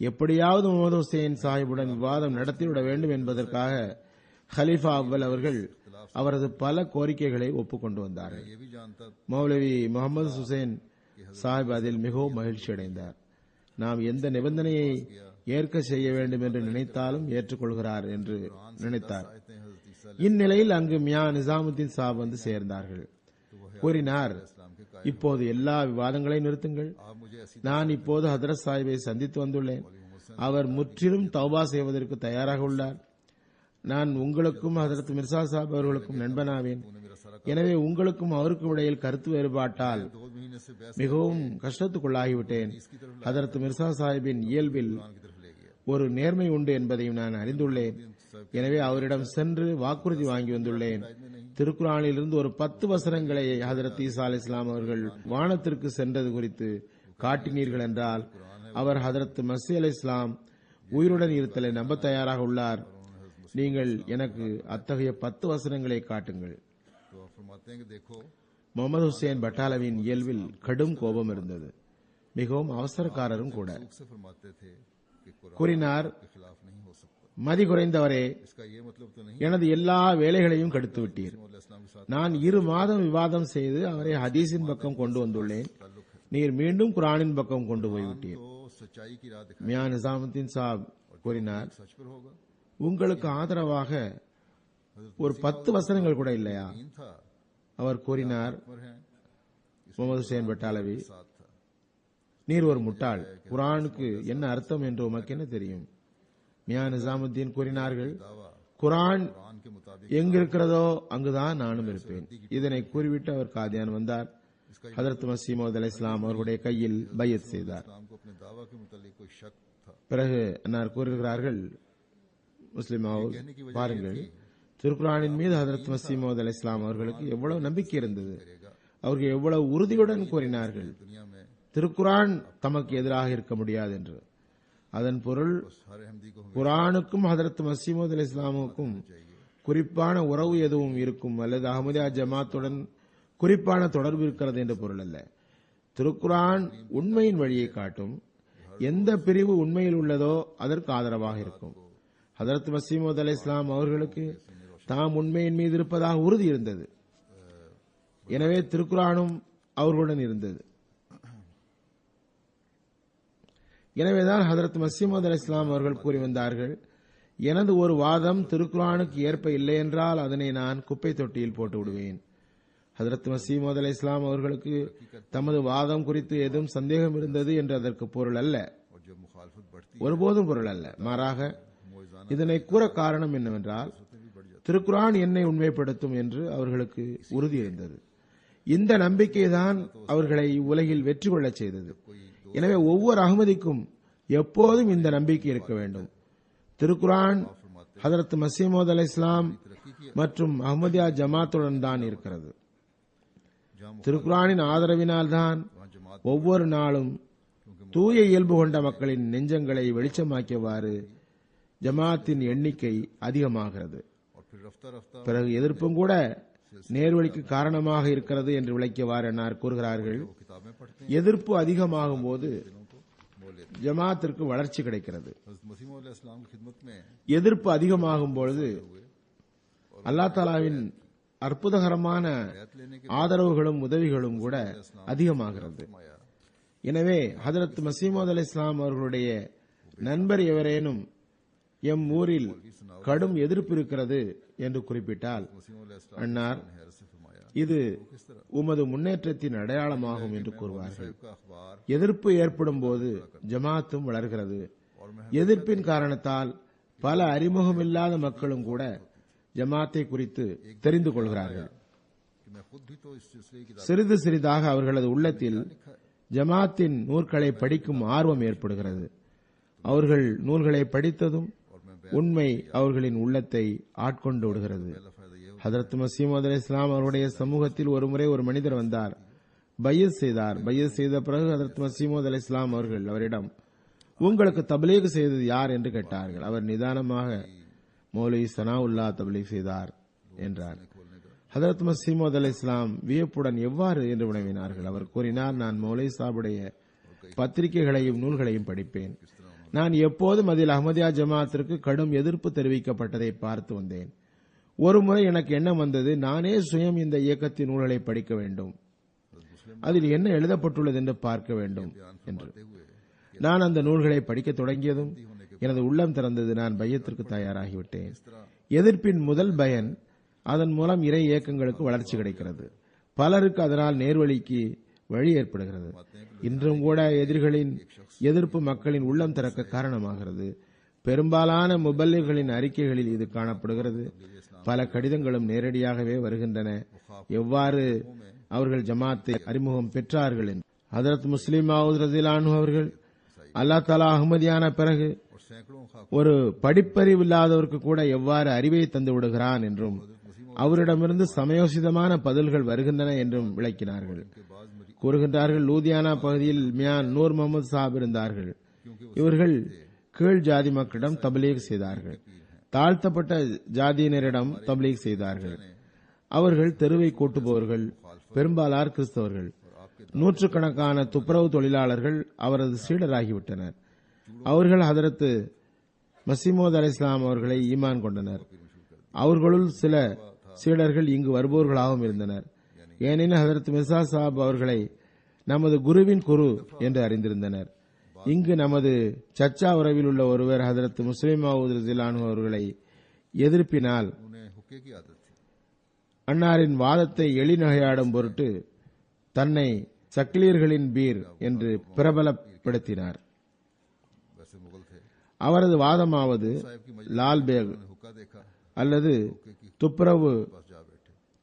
எப்படியாவது முகமது ஹுசைன் சாஹிபுடன் விவாதம் நடத்திவிட வேண்டும் என்பதற்காக ஹலிஃபா அவ்வல் அவர்கள் அவரது பல கோரிக்கைகளை ஒப்புக்கொண்டு வந்தார்கள். மௌலவி முகமது ஹுசைன் சாஹிப் அதில் மிகவும் மகிழ்ச்சி அடைந்தார். நாம் எந்த நிபந்தனையை ஏற்க செய்ய வேண்டும் என்று நினைத்தாலும் ஏற்றுக்கொள்கிறார் என்று நினைத்தார். இந்நிலையில் அங்கு மியா நிசாமுத்தீன் சாப் வந்து சேர்ந்தார்கள். கூறினார், இப்போது எல்லா விவாதங்களையும் நிறுத்துங்கள். நான் இப்போது ஹதரத் சாஹிபை சந்தித்து வந்துள்ளேன். அவர் முற்றிலும் தௌபா செய்வதற்கு தயாராக உள்ளார். நான் உங்களுக்கும் ஹதரத் மிர்சா சாஹிப் அவர்களுக்கும் நண்பனாவேன். எனவே உங்களுக்கும் அவருக்கும் இடையில் கருத்து வேறுபாட்டால் மிகவும் கஷ்டத்துக்குள்ளாகிவிட்டேன். ஹதரத் மிர்சா சாஹிப்பின் இயல்பில் ஒரு நேர்மை உண்டு என்பதையும் நான் அறிந்துள்ளேன். எனவே அவரிடம் சென்று வாக்குறுதி வாங்கி வந்துள்ளேன். திருக்குர்ஆனில் இருந்து ஒரு 10 வசனங்களை ஹதரத் ஈசா அலைஹிஸ்ஸலாம் அவர்கள் வானத்திற்கு சென்றது குறித்து காட்டினீர்கள் என்றால் அவர் ஹதரத் மஸீஹ் அலைஹிஸ்ஸலாம் உயிருடன் இருத்தலை நம்ப தயாராக உள்ளார். நீங்கள் எனக்கு அத்தகைய 10 வசனங்களை காட்டுங்கள். முகமது ஹுசைன் பட்டாலவின் இயல்பில் கடும் கோபம் இருந்தது. மிகவும் அவசரக்காரரும் கூட. கூறினார், மதி குறைந்தவரே, எனது எல்லா வேலைகளையும் கெடுத்து விட்டீர். நான் 2 மாதம் விவாதம் செய்து அவரை ஹதீஸின் பக்கம் கொண்டு வந்துள்ளேன். நீர் மீண்டும் குர்ஆனின் பக்கம் கொண்டு போய்விட்டீர். மியா நிசாமுத்தீன் சாப் கூறினார், உங்களுக்கு ஆதரவாக ஒரு 10 வசனங்கள் கூட இல்லையா? அவர் கூறினார், முகமது ஹுசைன் பட்டாலவி, நீர் ஒரு முட்டாள். குர்ஆனுக்கு என்ன அர்த்தம் என்று உமக்கு என்ன தெரியும்? மியா நிசாமுத்தீன் கூறினார்கள், குர்ஆன் எங்கிருக்கிறதோ அங்குதான் நானும் இருப்பேன். இதனை கூறிவிட்டு அவர் காதியான் வந்தார். ஹதரத் மஸீஹ் மவ்ஊத் அலைஹிஸ்ஸலாம் அவர்களுடைய கையில் பையத் செய்தார். பிறகு அன்னார் கூறுகிறார்கள், முஸ்லிம் பாருங்கள், திருக்குர்ஆனின் மீது ஹதரத் மஸீஹ் மவ்ஊத் அலைஹிஸ்ஸலாம் அவர்களுக்கு எவ்வளவு நம்பிக்கை இருந்தது. அவர்கள் எவ்வளவு உறுதியுடன் கூறினார்கள், திருக்குர்ஆன் தமக்கு எதிராக இருக்க முடியாது என்று. அதன் பொருள் குர்ஆனுக்கும் ஹதரத் மஸீஹ் மவ்ஊத் அலைஹிஸ்ஸலாமுக்கும் குறிப்பான உறவு எதுவும் இருக்கும் அல்லது அஹ்மதியா ஜமாத்துடன் குறிப்பான தொடர்பு இருக்கிறது என்று பொருள் அல்ல. திருக்குர்ஆன் உண்மையின் வழியை காட்டும். எந்த பிரிவு உண்மையில் உள்ளதோ அதற்கு ஆதரவாக இருக்கும். ஹதரத் மஸீஹ் மவ்ஊத் அலைஹிஸ்ஸலாம் அவர்களுக்கு தாம் உண்மையின் மீது இருப்பதாக உறுதி இருந்தது. எனவே திருக்குர்ஆனும் அவர்களுடன் இருந்தது. எனவேதான் ஹதரத் மஸீஹ் மவ்ஊத் அலைஹிஸ்ஸலாம் அவர்கள் கூறி வந்தார்கள், எனது ஒரு வாதம் திருக்குர்ஆனுக்கு ஏற்ப இல்லை என்றால் அதனை நான் குப்பை தொட்டியில் போட்டு விடுவேன். ஹதரத் மஸீஹ் மவ்ஊத் அலைஹிஸ்ஸலாம் அவர்களுக்கு தமது வாதம் குறித்து ஏதும் சந்தேகம் இருந்தது என்று அதற்கு பொருள் அல்ல, ஒருபோதும் பொருள் அல்ல. மாறாக இதனை கூற காரணம் என்னவென்றால், திருக்குர்ஆன் என்னை உண்மைப்படுத்தும் என்று அவர்களுக்கு உறுதி இருந்தது. இந்த நம்பிக்கைதான் அவர்களை உலகில் வெற்றி கொள்ளச் செய்தது. எனவே ஒவ்வொரு அஹ்மதிக்கும் எப்போதும் இந்த நம்பிக்கை இருக்க வேண்டும். திருக்குர்ஆன் ஹதரத் மஸீஹ் மவ்ஊத் அலைஹிஸ்ஸலாம் மற்றும் அஹ்மதியா ஜமாத்துடன் தான் இருக்கிறது. திருக்குர்ஆனின் ஆதரவினால் தான் ஒவ்வொரு நாளும் தூய இயல்பு கொண்ட மக்களின் நெஞ்சங்களை வெளிச்சமாக்கியவாறு ஜமாத்தின் எண்ணிக்கை அதிகமாகிறது. பிறகு எதிர்ப்பும் கூட நேர்வழிக்கு காரணமாக இருக்கிறது என்று விளக்கியவாறு என்னார் கூறுகிறார்கள், எதிர்ப்பு அதிகமாகும் போது ஜமாத்திற்கு வளர்ச்சி கிடைக்கிறது. எதிர்ப்பு அதிகமாகும் பொழுது அல்லாஹ் தஆலாவின் அற்புதகரமான ஆதரவுகளும் உதவிகளும் கூட அதிகமாகிறது. எனவே ஹதரத் மஸீஹ் மவ்ஊத் அலைஹிஸ்ஸலாம் அவர்களுடைய நண்பர் எவரேனும் எம் ஊரில் கடும் எதிர்ப்பு இருக்கிறது என்று குறிப்பிட்டால் அன்னார் இது உமது முன்னேற்றத்தின் அடையாளமாகும் என்று கூறுவார்கள். எதிர்ப்பு ஏற்படும் போது ஜமாத்தும் வளர்கிறது. எதிர்ப்பின் காரணத்தால் பல அறிமுகமில்லாத மக்களும் கூட ஜமாத்தை குறித்து தெரிந்து கொள்கிறார்கள். சிறிது சிறிதாக அவர்களது உள்ளத்தில் ஜமாத்தின் நூல்களை படிக்கும் ஆர்வம் ஏற்படுகிறது. அவர்கள் நூல்களை படித்ததும் உண்மை அவர்களின் உள்ளத்தை ஆட்கொண்டு விடுகிறது. ஹதரத் மசீமது அலைஹிஸ்ஸலாம் அவருடைய சமூகத்தில் ஒருமுறை ஒரு மனிதர் வந்தார், பையத் செய்தார். பையத் செய்த பிறகு ஹதரத் மசீமது அலைஹிஸ்ஸலாம் அவர்கள் அவரிடம், உங்களுக்கு தப்லீக் செய்தது யார் என்று கேட்டார்கள். அவர் நிதானமாக, மௌலவி சனாவுல்லா தப்லீக் செய்தார் என்றார். ஹதரத் மசீமது அலைஹிஸ்ஸலாம் வியப்புடன் எவ்வாறு என்று வினவினார்கள். அவர் கூறினார், நான் மௌலவி சாஹிபுடைய பத்திரிகைகளையும் நூல்களையும் படிப்பேன். நான் எப்போதும் அதில் அஹ்மதியா ஜமாத்திற்கு கடும் எதிர்ப்பு தெரிவிக்கப்பட்டதை பார்த்து வந்தேன். ஒருமுறை எனக்கு எண்ணம் வந்தது, நானே சுயம் இந்த இயக்கத்தின் நூல்களை படிக்க வேண்டும், அதில் என்ன எழுதப்பட்டுள்ளது என்று பார்க்க வேண்டும் என்று. நான் அந்த நூல்களை படிக்க தொடங்கியதும் எனது உள்ளம் திறந்தது. நான் பையத்திற்கு தயாராகிவிட்டேன். எதிர்ப்பின் முதல் பயன், அதன் மூலம் இறை இயக்கங்களுக்கு வளர்ச்சி கிடைக்கிறது. பலருக்கு அதனால் நேர்வழிக்கு வழி ஏற்படுகிறது. இன்றும் கூட எதிரிகளின் எதிர்ப்பு மக்களின் உள்ளம் திறக்க காரணமாகிறது. பெரும்பாலான முபல்லிகளின் அறிக்கைகளில் இது காணப்படுகிறது. பல கடிதங்களும் நேரடியாகவே வருகின்றன, எவ்வாறு அவர்கள் ஜமாத்தை அறிமுகம் பெற்றார்கள் என்று. ஹதரத் முஸ்லிம் மவ்ஊத் ரலியல்லாஹு அன்ஹு அவர்கள் அல்லாஹ் தஆலா அஹ்மதியான பிறகு ஒரு படிப்பறிவில்லாதவருக்கு கூட எவ்வாறு அறிவை தந்து விடுகிறான் என்றும் அவரிடமிருந்து சமயோசிதமான பதில்கள் வருகின்றன என்றும் விளக்கினார்கள். கூறுகின்றார்கள், லூதியானா பகுதியில் மியான் நூர் முகமது சாஹிப் இருந்தார்கள். இவர்கள் கீழ் ஜாதி மக்களிடம் தப்லீக் செய்தார்கள். தாழ்த்தப்பட்ட ஜாதியினரிடம் தப்லீக் செய்தார்கள். அவர்கள் தெருவை கூட்டுபவர்கள், பெரும்பாலார் கிறிஸ்தவர்கள். நூற்றுக்கணக்கான துப்புரவு தொழிலாளர்கள் அவரது சீடராகிவிட்டனர். அவர்கள் ஹதரத் மசீமோத் அலைஹிஸ்ஸலாம் அவர்களை ஈமான் கொண்டனர். அவர்களுள் சில சீடர்கள் இங்கு வருபவர்களாகவும் இருந்தனர். ஏனெனில் ஹதரத் மிர்சா சாஹிப் அவர்களை நமது குருவின் குரு என்று அறிந்திருந்தனர். இங்கு நமது சர்ச்சா உறவில் உள்ள ஒருவர் ஹதரத் முஸ்லிம் மவ்ஊத் ரலியல்லாஹு அன்ஹு அவர்களை எதிர்ப்பினால் அன்னாரின் வாதத்தை எளிநகையாடும் பொருட்டு தன்னை சக்லீர்களின் பீர் என்று பிரபலப்படுத்தினார். அவரது வாதமாவது, லால் பேக் அல்லது துப்புரவு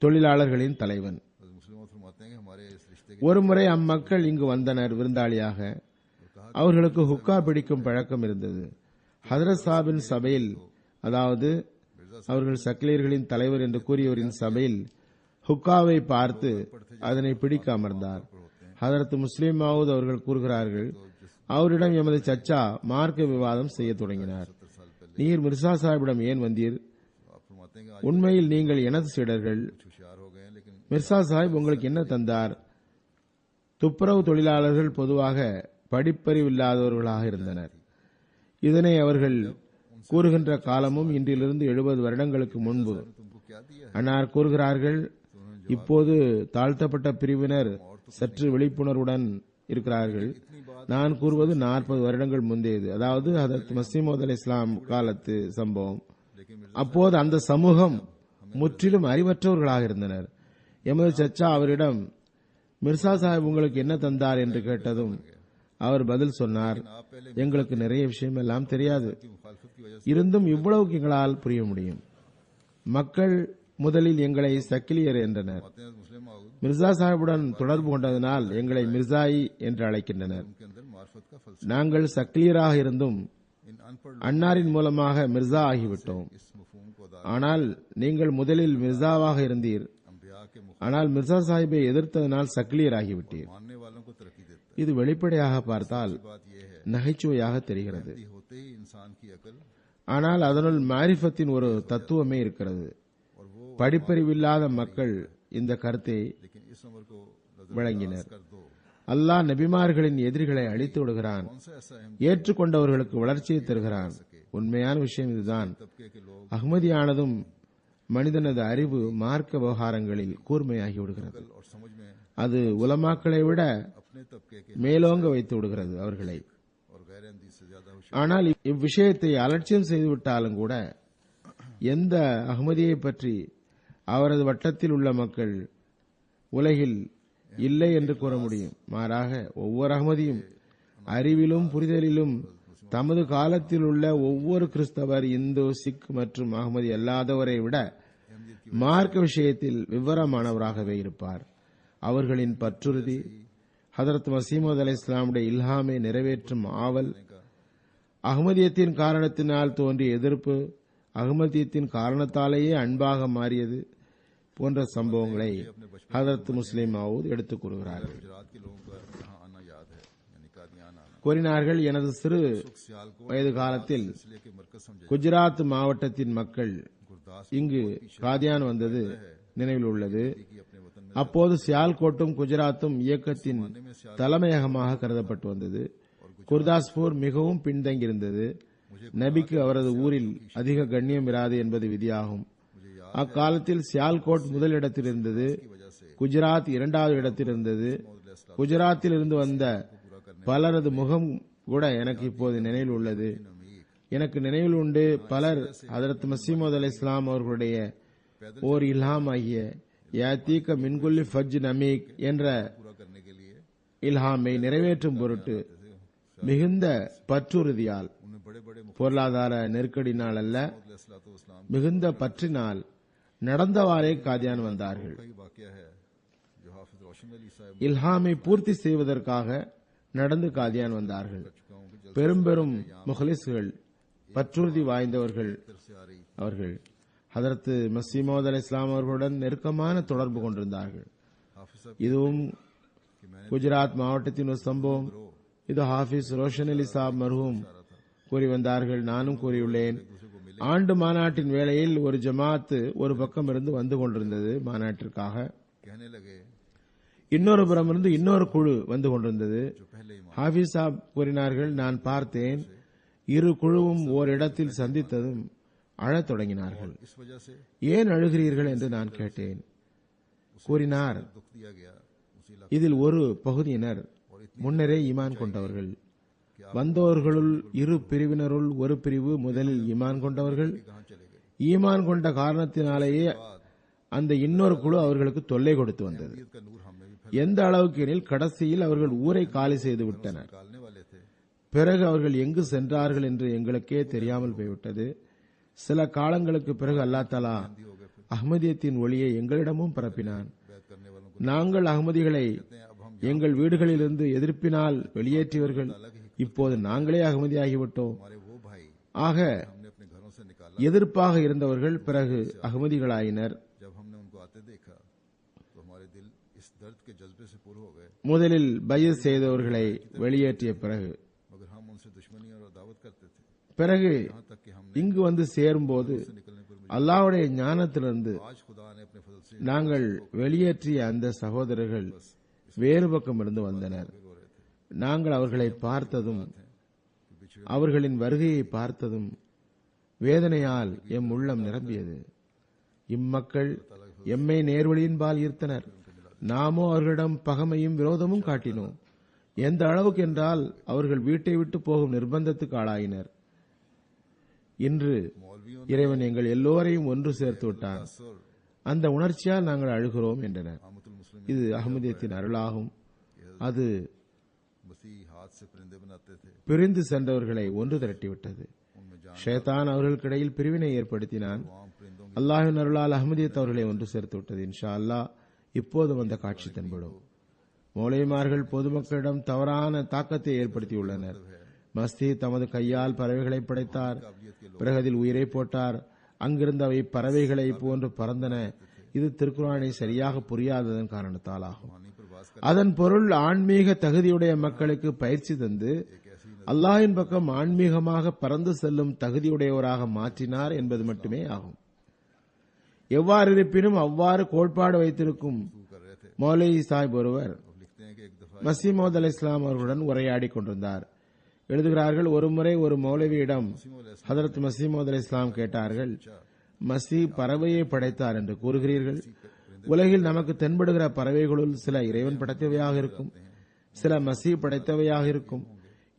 தொழிலாளர்களின் தலைவன். ஒருமுறை அம்மக்கள் இங்கு வந்தனர் விருந்தாளியாக. அவர்களுக்கு ஹுக்கா பிடிக்கும் பழக்கம் இருந்தது. ஹதரத் சாஹிபின் சபையில், அதாவது அவர்கள் சக்லீர்களின் தலைவர் என்று கூறியவரின் சபையில் ஹுக்காவை பார்த்து அதனை பிடிக்க அமர்ந்தார். ஹதரத் முஸ்லிம் மவ்ஊத் அவர்கள் கூறுகிறார்கள், அவரிடம் எமது சச்சா மார்க்க விவாதம் செய்ய தொடங்கினார். நீர் மிர்சா சாஹிபிடம் ஏன் வந்தீர்? உண்மையில் நீங்கள் எனது சீடர்கள். மிர்சா சாஹிப் உங்களுக்கு என்ன தந்தார்? துப்புரவு தொழிலாளர்கள் பொதுவாக படிப்பறிவில்லாதவர்களாக இருந்தனர். இதனை அவர்கள் கூறுகின்ற காலமும் இன்றிலிருந்து 70 வருடங்களுக்கு முன்பு. அன்னார் கூறுகிறார்கள், இப்போது தாழ்த்தப்பட்ட பிரிவினர் சற்று விழிப்புணர்வுடன் இருக்கிறார்கள். நான் கூறுவது 40 வருடங்கள் முந்தையது, அதாவது ஹதரத் மசீமோத் அலைஹிஸ்ஸலாம் காலத்து சம்பவம். அப்போது அந்த சமூகம் முற்றிலும் அறிவற்றவர்களாக இருந்தனர். எமது சச்சா அவரிடம், மிர்சா சாஹிப் உங்களுக்கு என்ன தந்தார் என்று கேட்டதும் அவர் பதில் சொன்னார், எங்களுக்கு நிறைய விஷயம் எல்லாம் தெரியாது, இருந்தும் இவ்வளவுக்கு எங்களால் புரிய முடியும். மக்கள் முதலில் எங்களை சக்கிலியர் என்றனர். மிர்சா சாஹிபுடன் தொடர்பு கொண்டதனால் எங்களை மிர்சாயி என்று அழைக்கின்றனர். நாங்கள் சக்கிலியராக இருந்தும் அன்னாரின் மூலமாக மிர்சா ஆகிவிட்டோம். ஆனால் நீங்கள் முதலில் மிர்சாவாக இருந்தீர், ஆனால் மிர்சா சாஹிப்பை எதிர்த்ததனால் சக்கிலியர் ஆகிவிட்டீர். இது வெளிப்படையாக பார்த்தால் நகைச்சுவையாக தெரிகிறது. ஆனால் அதனுள் மாரிஃபத்தின் ஒரு தத்துவமே இருக்கிறது. படிப்பறிவில்லாத மக்கள் இந்த கருத்தை வழங்கினர். அல்லாஹ் நபிமார்களின் எதிரிகளை அழித்து விடுகிறான், ஏற்றுக்கொண்டவர்களுக்கு வளர்ச்சியை தருகிறான். உண்மையான விஷயம் இதுதான். அஹ்மதியானதும் மனிதனது அறிவு மார்க்க விவகாரங்களில் கூர்மையாகி விடுகிறது. அது உலமாக்களை விட மேலோங்க வைத்து விடுகிறது. அவர்களை से ज्यादा ஆனால் இவ்விஷயத்தை அலட்சியம் செய்துவிட்டாலும் கூட எந்த அஹ்மதியை பற்றி அவரது வட்டத்தில் உள்ள மக்கள் உலகில் இல்லை என்று கூற முடியும். மாறாக ஒவ்வொரு அஹ்மதியும் அறிவிலும் புரிதலிலும் தமது காலத்தில் உள்ள ஒவ்வொரு கிறிஸ்தவர், இந்து, சிக் மற்றும் அஹ்மதி அல்லாதவரை விட மார்க்க விஷயத்தில் விவரமானவராகவே இருப்பார். அவர்களின் பற்றுறுதி, ஹதரத் மசீமது அலை இஸ்லாமுடைய இல்ஹாமை நிறைவேற்றும் ஆவல், அஹ்மதியத்தின் காரணத்தினால் தோன்றிய எதிர்ப்பு, அஹ்மதியத்தின் காரணத்தாலேயே அன்பாக மாறியது போன்ற சம்பவங்களை ஹதரத் முஸ்லிம் மவுத் எடுத்துக் கூறுகிறார்கள். गुजरात के लोगों का यहाँ आना याद है, यानी कादियान आना। கூறினார்கள், எனது சிறு सियालकोट வயது காலத்தில் इसलिए कि मरकज समझे குஜராத் மாவட்டத்தின் மக்கள் गुरदास இங்கு காதியான் வந்தது நினைவில் உள்ளது. की अपने वतन में அப்போது சியால்கோட்டும் குஜராத்தும் இயக்கத்தின் தலைமையகமாக கருதப்பட்டு வந்தது. குர்தாஸ்பூர் மிகவும் பின்தங்கியிருந்தது. நபிக்கு அவரது ஊரில் அதிக கண்ணியம் இராது என்பது விதியாகும். அக்காலத்தில் சியால்கோட் முதல் இடத்தில் இருந்தது, குஜராத் இரண்டாவது இடத்தில் இருந்தது. குஜராத்தில் இருந்து வந்த பலரது முகம் கூட எனக்கு இப்போது நினைவில் உள்ளது. எனக்கு நினைவில் உண்டு, பலர் ஹதரத் மசீமது அலை இஸ்லாம் அவர்களுடைய ஓர் இல்ஹாம் ஆகிய யாத்தீக மின்குல்லி ஃபஜ் நமீக் என்ற पूरा करने के लिए இல்ஹாமை நிறைவேற்றும் பொருட்டு மிகுந்த பற்றுறுதியால், उन्हें बड़े बड़े பொருளாதார நெருக்கடினால் அல்ல, मुखलिस மிகுந்த பற்றினால் நடந்தவாறே காதியான் வந்தார்கள். का ही वाकया है जो हाफिज रोशन अली साहब இல்ஹாமை பூர்த்தி செய்வதற்காக நடந்து காதியான் வந்தார்கள். பெரும் பெரும் முஹ்லிஸ்கள், பற்றுறுதி வாய்ந்தவர்கள் से आ रही அவர்கள் ஹதரத் மசீமது அலை இஸ்லாம் அவர்களுடன் நெருக்கமான தொடர்பு கொண்டிருந்தார்கள். हाफिज साहब இதுவும் குஜராத் மாவட்டத்தின் ஒரு சம்பவம். இது ஹாஃபிஸ் ரோஷன் அலி சாப் மர்ஹூம் கூறி வந்தார்கள். நானும் கூறியுள்ளேன். ஆண்டு மாநாட்டின் வேளையில் ஒரு ஜமாத் ஒரு பக்கம் இருந்து வந்து கொண்டிருந்தது மாநாட்டிற்காக. कहने लगे இன்னொரு புறமிருந்து இன்னொரு குழு வந்து கொண்டிருந்தது. जो पहले इमाम ஹாஃபிஸ் சாப் கூறினார்கள், நான் பார்த்தேன், இரு குழுவும் ஓரிடத்தில் சந்தித்ததும் அழத் தொடங்கினார்கள். इस वजह से ஏன் அழுகிறீர்கள் என்று நான் கேட்டேன். கூறினார், दुख दिया गया उसी इलाके இதில் ஒரு பகுதியினர் முன்னரே ஈமான் கொண்டவர்கள். வந்தவர்களுள் இரு பிரிவினருள் ஒரு பிரிவு முதலில் ஈமான் கொண்டவர்கள். कहाँ चले गए। ஈமான் கொண்ட காரணத்தினாலேயே அந்த இன்னொரு குழு அவர்களுக்கு தொல்லை கொடுத்து வந்தது. ईद का नूर हमें भी எந்த அளவுக்கு எனில் கடைசியில் அவர்கள் ஊரை காலி செய்து விட்டனர். निकालने वाले थे। பிறகு அவர்கள் எங்கு சென்றார்கள் என்று எங்களுக்கே தெரியாமல் போய்விட்டது. சில காலங்களுக்கு பிறகு அல்லாஹ் தஆலா அஹ்மதியத்தின் ஒளியை எங்களிடமும் பரப்பினான். बैत करने वालों को நாங்கள் அஹ்மதிகளை अब हम எங்கள் வீடுகளிலிருந்து எதிர்ப்பினால் வெளியேற்றியவர்கள். இப்போது நாங்களே அகமதியாகிவிட்டோம். हमारे वो भाई ஆக हमने अपने घरों से निकाला। எதிர்ப்பாக இருந்தவர்கள் பிறகு அகமதிகளாயினர். जब हमने उनको आते देखा तो हमारे दिल इस दर्द के जज्बे से पूरे हो गए। முதலில் பையத் செய்தவர்களை வெளியேற்றிய பிறகு मगर हम उनसे दुश्मनी और दावत करते थे, பிறகு यहाँ तक कि हमने இங்கு வந்து சேரும்போது निकलने पर அல்லாஹ்வுடைய ஞானத்திலிருந்து आज खुदा ने अपने फजल से நாங்கள் வெளியேற்றிய அந்த சகோதரர்கள் வேறு பக்கம் இருந்து வந்தனர். रो रहे थे நாங்கள் அவர்களை பார்த்ததும், कि बिछड़े அவர்களின் வருகையை பார்த்ததும் வேதனையால் எம் உள்ளம் நிரம்பியது. இம்மக்கள் எம்மை நேர்வழியின்பால் ஈர்த்தனர். நாமோ அவர்களிடம் பகைமையும் விரோதமும் காட்டினோம். எந்த அளவுக்கு என்றால் அவர்கள் வீட்டை விட்டு போகும் நிர்பந்தத்துக்கு ஆளாயினர். இன்று मौलवियों இறைவன் எங்கள் எல்லோரையும் ஒன்று சேர்த்து விட்டான். असर அந்த உணர்ச்சியால் நாங்கள் அழுகிறோம் என்றனர். आमतुल मुस्लिम இது அஹ்மதியத்தின் அருளாகும். அது मसीह हाथ से परिंदे बनाते थे, பிரிந்து சென்றவர்களை ஒன்று திரட்டிவிட்டது. उनमें जान ஷைத்தான் அவர்களுக்கிடையில் பிரிவினை ஏற்படுத்தினான். तमाम परिंदों அல்லாஹ்வின் அருளால் அஹ்மதியத் அவர்களை ஒன்று சேர்த்து விட்டது. இன்ஷா அல்லாஹ் இப்போதும் அந்த காட்சி தென்படும். மௌலைமார்கள் பொதுமக்களிடம் தவறான தாக்கத்தை ஏற்படுத்தியுள்ளனர். மஸ்தி தமது கையால் பறவைகளை படைத்தார். பிறகு அதில் உயிரை போட்டார். அங்கிருந்து அவை பறவைகளை போன்று பறந்தன. இது திருக்குர்ஆனை சரியாக புரியாததன் காரணத்தால் ஆகும். पानी पर वास அதன் பொருள் ஆன்மீக தகுதியுடைய மக்களுக்கு பயிற்சி தந்து அல்லாஹ்வின் பக்கம் ஆன்மீகமாக பறந்து செல்லும் தகுதியுடையவராக மாற்றினார் என்பது மட்டுமே ஆகும். எவ்வாறு இருப்பினும் அவ்வாறு கோட்பாடு வைத்திருக்கும் कर रहे थे। மௌலவி சாஹிப் ஒருவர் अब लिखते हैं कि एक दफा மசீமௌத் அலை இஸ்லாம் அவர்களுடன் உரையாடி கொண்டிருந்தார். எழுதுகிறார்கள், ஒருமுறை ஒரு மௌலவியிடம் ஹதரத் மசீமௌத் அலை இஸ்லாம் கேட்டார்கள், மசி பறவையை படைத்தார் என்று கூறுகிறீர்கள். உலகில் நமக்கு தென்படுகிற பறவைகளுள் சில இறைவன் படைத்தவையாக இருக்கும், சில மசி படைத்தவையாக இருக்கும்.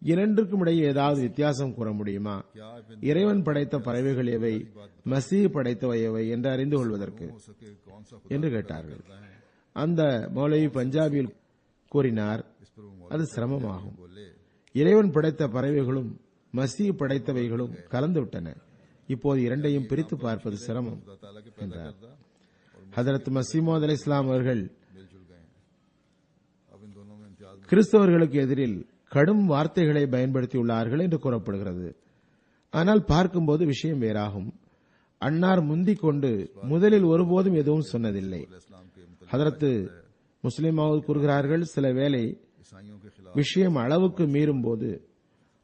இரண்டிற்கும் இடையே ஏதாவது வித்தியாசம் கூற முடியுமா? क्या बिन இறைவன் படைத்த பறவைகள் எவை, மசீஹ் படைத்தவை எவை என்று அறிந்து கொள்வதற்கு हो सके कौन सा என்று கேட்டார்கள். அந்த மௌலவி பஞ்சாபியில் கூறினார், इस पर वो அது சிரமமாகும். बोले இறைவன் படைத்த பறவைகளும் மசீஹ் படைத்தவைகளும் கலந்துவிட்டன. இப்போது இரண்டையும் பிரித்து பார்ப்பது சிரமம் खुदा ताला के पैदा करदा और ஹதரத் மஸீஹ் மவ்ஊத் அலைஹிஸ்ஸலாம் அவர்கள் मिलजुल गए हैं. अब इन दोनों में इम्तियाज கிறிஸ்தவர்களுக்கு எதிரில் கடும் வார்த்தைகளை பயன்படுத்தியுள்ளார்கள் என்று கூறப்படுகிறது. ஆனால் பார்க்கும்போது விஷயம் வேறாகும். அன்னார் முந்திக் கொண்டு முதலில் ஒருபோதும் எதுவும் சொன்னதில்லை. इस्लाम के मुतल्लिक़ ஹதரத் முஸ்லிம் மவ்ஊத் கூறுகிறார்கள், சில வேளை ईसाइयों के खिलाफ விஷயம் அளவுக்கு மீறும் போது